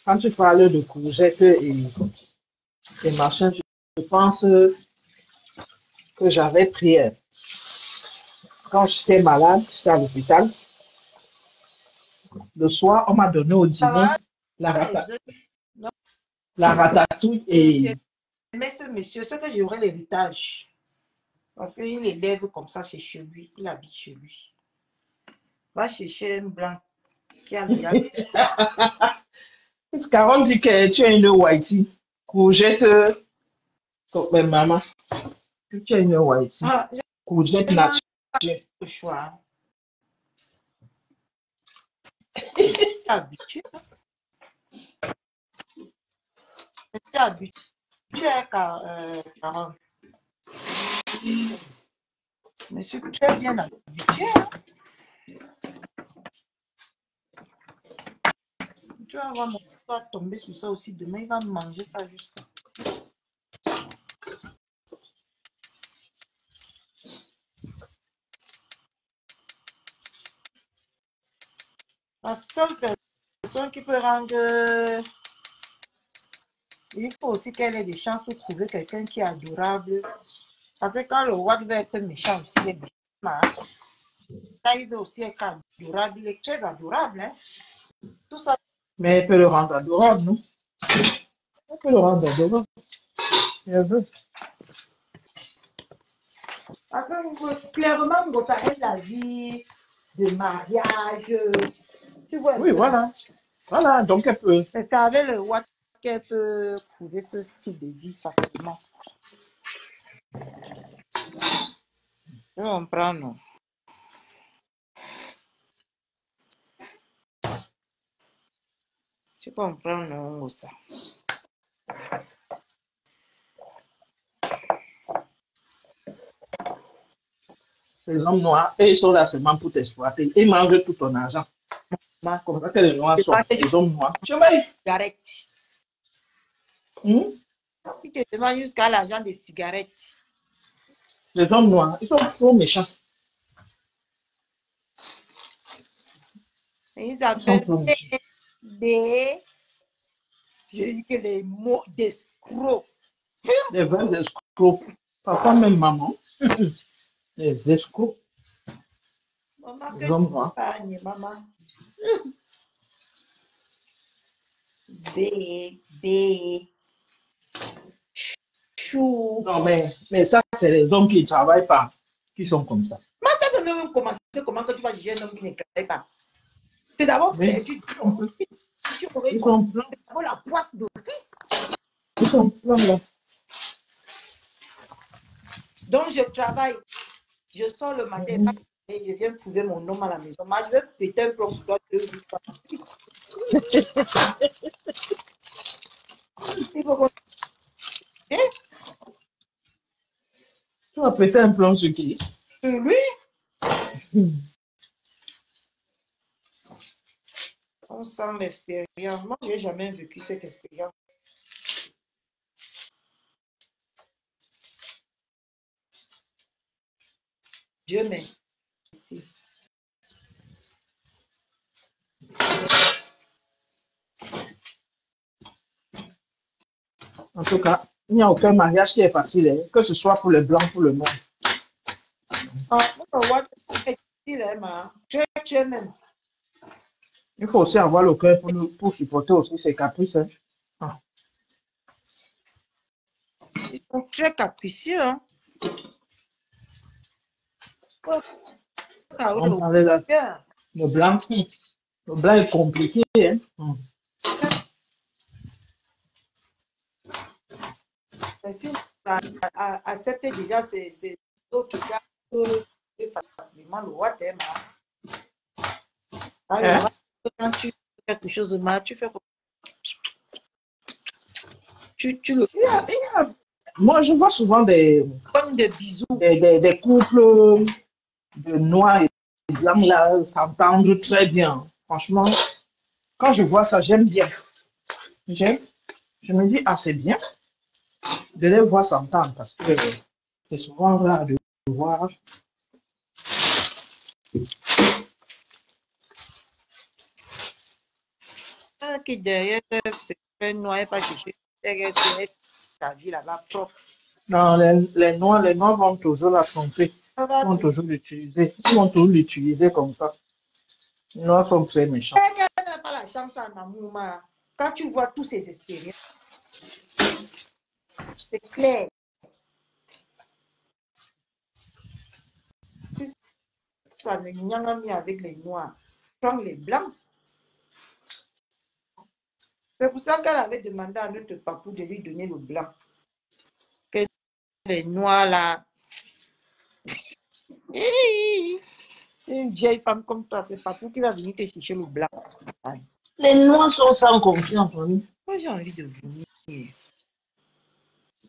Quand tu parles de courgettes et machin, je pense que j'avais pris, quand j'étais malade, j'étais à l'hôpital. Le soir, on m'a donné au Ça dîner va, la non? ratatouille et Mais ce monsieur, c'est que j'aurai l'héritage. Parce qu'il élève comme ça chez lui. Il habite chez lui. Va chercher un blanc qui a le Carole dit que tu es une whitey. Courgette, comme maman. Tu es une whitey. Courgette je mange nature. le choix. Je suis habitué. Je suis habitué à Carole. Je suis très bien habitué. Hein. Tu vas voir mon père tomber sur ça aussi demain. Il va manger ça jusqu'à. La seule personne qui peut rendre... Il faut aussi qu'elle ait des chances pour trouver quelqu'un qui est adorable. Parce que quand le roi veut être méchant aussi, il est méchant. Quand il veut aussi être adorable, il est très adorable. Hein? Tout ça. Mais elle peut le rendre adorable, non? Elle peut le rendre adorable. Elle veut. Clairement, vous savez la vie de mariage. Tu vois. Oui, voilà. Voilà, donc elle peut. Mais c'est avec le roi qu'elle peut trouver ce style de vie facilement. Je comprends, non? Je comprends, non, ça. Les hommes noirs, et ils sont là seulement pour t'exploiter. Ils mangent tout ton argent. Comme ça que les noirs sont. Les hommes noirs. Tu vois? Cigarette. Ils te demandent jusqu'à l'argent des cigarettes. Les hommes noirs, ils sont trop méchants. Ils appellent des... J'ai dit que les mots d'escrocs. Les vrais escrocs. Parfois même maman. Les escrocs. Maman, Les hommes noirs. Maman. Chou. Non, mais ça, c'est les hommes qui ne travaillent pas, qui sont comme ça. Mais ça peut même commencer comment que tu vas juger un homme qui ne travaille pas. C'est d'abord perdu. Tu aurais d'abord la poisse d'office. Ils sont pleins là. Donc, je travaille. Je sors le matin et je viens trouver mon homme à la maison. Moi, je vais péter un plomb sur toi. Il faut qu'on... Tu vas péter un plomb sur qui? Sur lui. On sent l'expérience. Moi, je n'ai jamais vécu cette expérience. Dieu merci. En tout cas, il n'y a aucun mariage qui est facile, hein, que ce soit pour les blancs, pour le noir. Il faut aussi avoir le cœur pour supporter aussi ses caprices. Hein. Ah. Ils sont très capricieux. Hein? On parlait là. Le blanc est compliqué. Hein. Si on accepte déjà ces autres gars facilement, le roi t'aime. Alors, quand tu fais quelque chose de mal, tu fais quoi? Tu le... Moi, je vois souvent des bisous. Des couples de noirs et de blancs là s'entendent très bien. Franchement, quand je vois ça, j'aime bien. Je me dis, ah, c'est bien de les voir s'entendre parce que c'est souvent rare de voir. Qui derrière, c'est un noir, pas chercher ta vie là-bas propre. Non, les noirs vont toujours la tromper. Ils vont toujours l'utiliser. Ils vont toujours l'utiliser comme ça. Les noirs sont très méchants. Elle n'a pas la chance en amour. Quand tu vois tous ces expériences, c'est clair. Si ça ne n'y a mis avec les noirs, comme les blancs. C'est pour ça qu'elle avait demandé à notre papou de lui donner le blanc. Que les noirs là. Une vieille femme comme toi, c'est papou qui va venir te chercher le blanc. Les noirs sont sans confiance, oui. Moi, j'ai envie de vomir.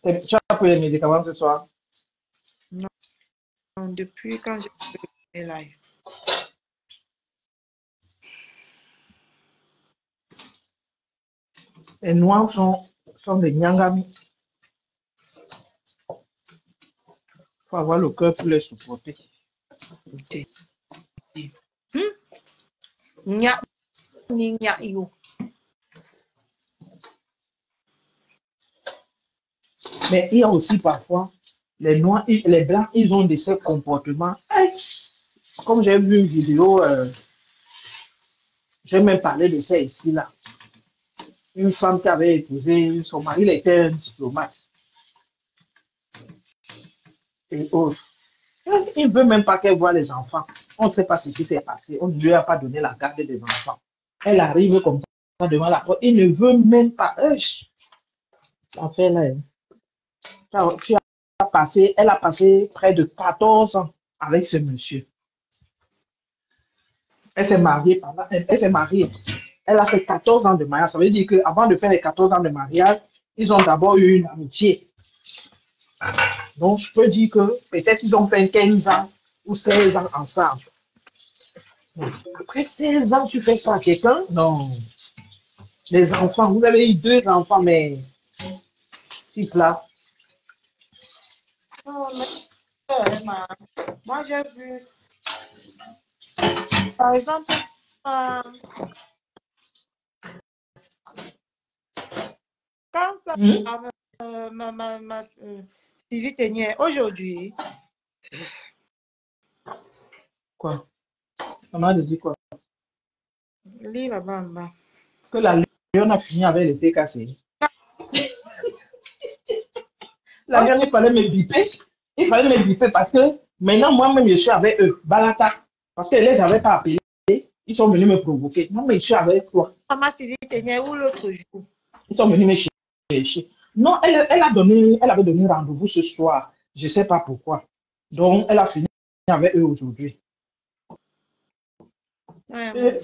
Tu as pris les médicaments ce soir? Non, depuis quand j'ai fait le live. Les noirs sont des nyangami. Il faut avoir le cœur pour les supporter. Mais il y a aussi parfois les noirs, les blancs, ils ont de ces comportements. Hey, comme j'ai vu une vidéo, j'ai même parlé de ça ici, là. Une femme qui avait épousé son mari, il était un diplomate. Et autres. Il ne veut même pas qu'elle voie les enfants. On ne sait pas ce qui s'est passé. On ne lui a pas donné la garde des enfants. Elle arrive comme ça devant la porte. Il ne veut même pas. En fait, là, elle a passé près de 14 ans avec ce monsieur. Elle s'est mariée elle s'est mariée. Elle a fait 14 ans de mariage. Ça veut dire qu'avant de faire les 14 ans de mariage, ils ont d'abord eu une amitié. Donc, je peux dire que peut-être qu'ils ont fait 15 ans ou 16 ans ensemble. Après 16 ans, tu fais ça à quelqu'un? Non. Les enfants, vous avez eu 2 enfants, mais type là. Non, mais, moi, j'ai vu, par exemple, quand ça, Sylvie Tenier, aujourd'hui, Quoi? Maman a dit quoi? lis là-bas en bas. Que la lionne a fini avec le thé cassé. La lionne, il fallait me biper. Il fallait me biper parce que maintenant, moi-même, je suis avec eux. Balata. Parce qu'ils ne les avaient pas appelés. Ils sont venus me provoquer. Moi, je suis avec toi. Maman Sylvie Tenier, où l'autre jour? Ils sont venus me chercher. Non, elle avait donné rendez-vous ce soir. Je ne sais pas pourquoi. Donc, elle a fini avec eux aujourd'hui. Ouais,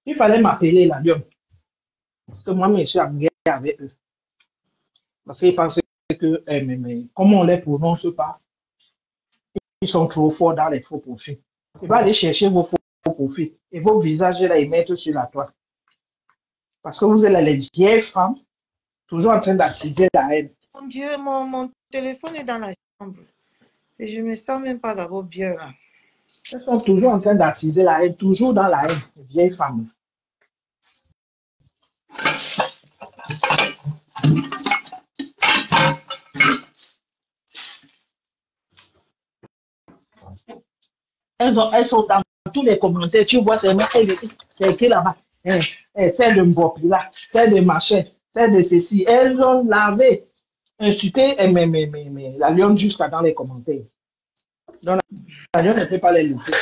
Il fallait m'appeler la lionne. Parce que moi, je suis en guerre avec eux. Parce qu'ils pensaient que, mais comment on les prononce pas, ils sont trop forts dans les faux profils. Il va aller chercher vos faux profils et vos visages là, ils mettent sur la toile. Parce que vous êtes là, les vieilles femmes, toujours en train d'attiser la haine. mon Dieu, mon téléphone est dans la chambre. Et je ne me sens même pas d'abord bien là. Elles sont toujours en train d'attiser la haine, toujours dans la haine, les vieilles femmes. Elles sont dans tous les commentaires. Tu vois, c'est écrit là-bas. Celle de Mbopi là, celle de machin, celle de ceci. Elles ont lavé, insulté, mais la lionne jusqu'à dans les commentaires. Donc, la lionne ne peut pas les lutter.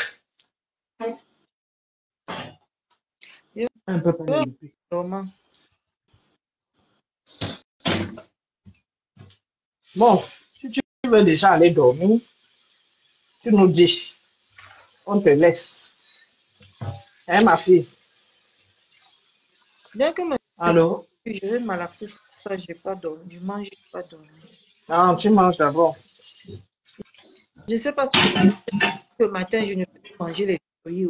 Elle ne peut pas les lutter. Vraiment. Bon, si tu veux déjà aller dormir, tu nous dis, on te laisse. Hein, ma fille? Dès que Allô? je vais malaxer ça, je n'ai pas dormi. Je mange, je n'ai pas dormi. Non, tu manges d'abord. Je ne sais pas si le matin, je ne peux pas manger les fruits.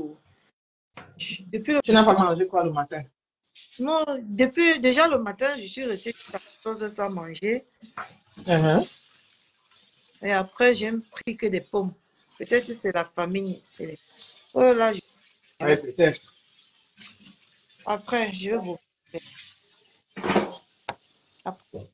Depuis Tu n'as pas mangé quoi le matin? Non, depuis déjà le matin, je suis restée jusqu'à 14 heures sans manger. Et après, j'ai pris que des pommes. Peut-être que c'est la famine. Oh là, Oui, peut-être. après, je vais vous. Après.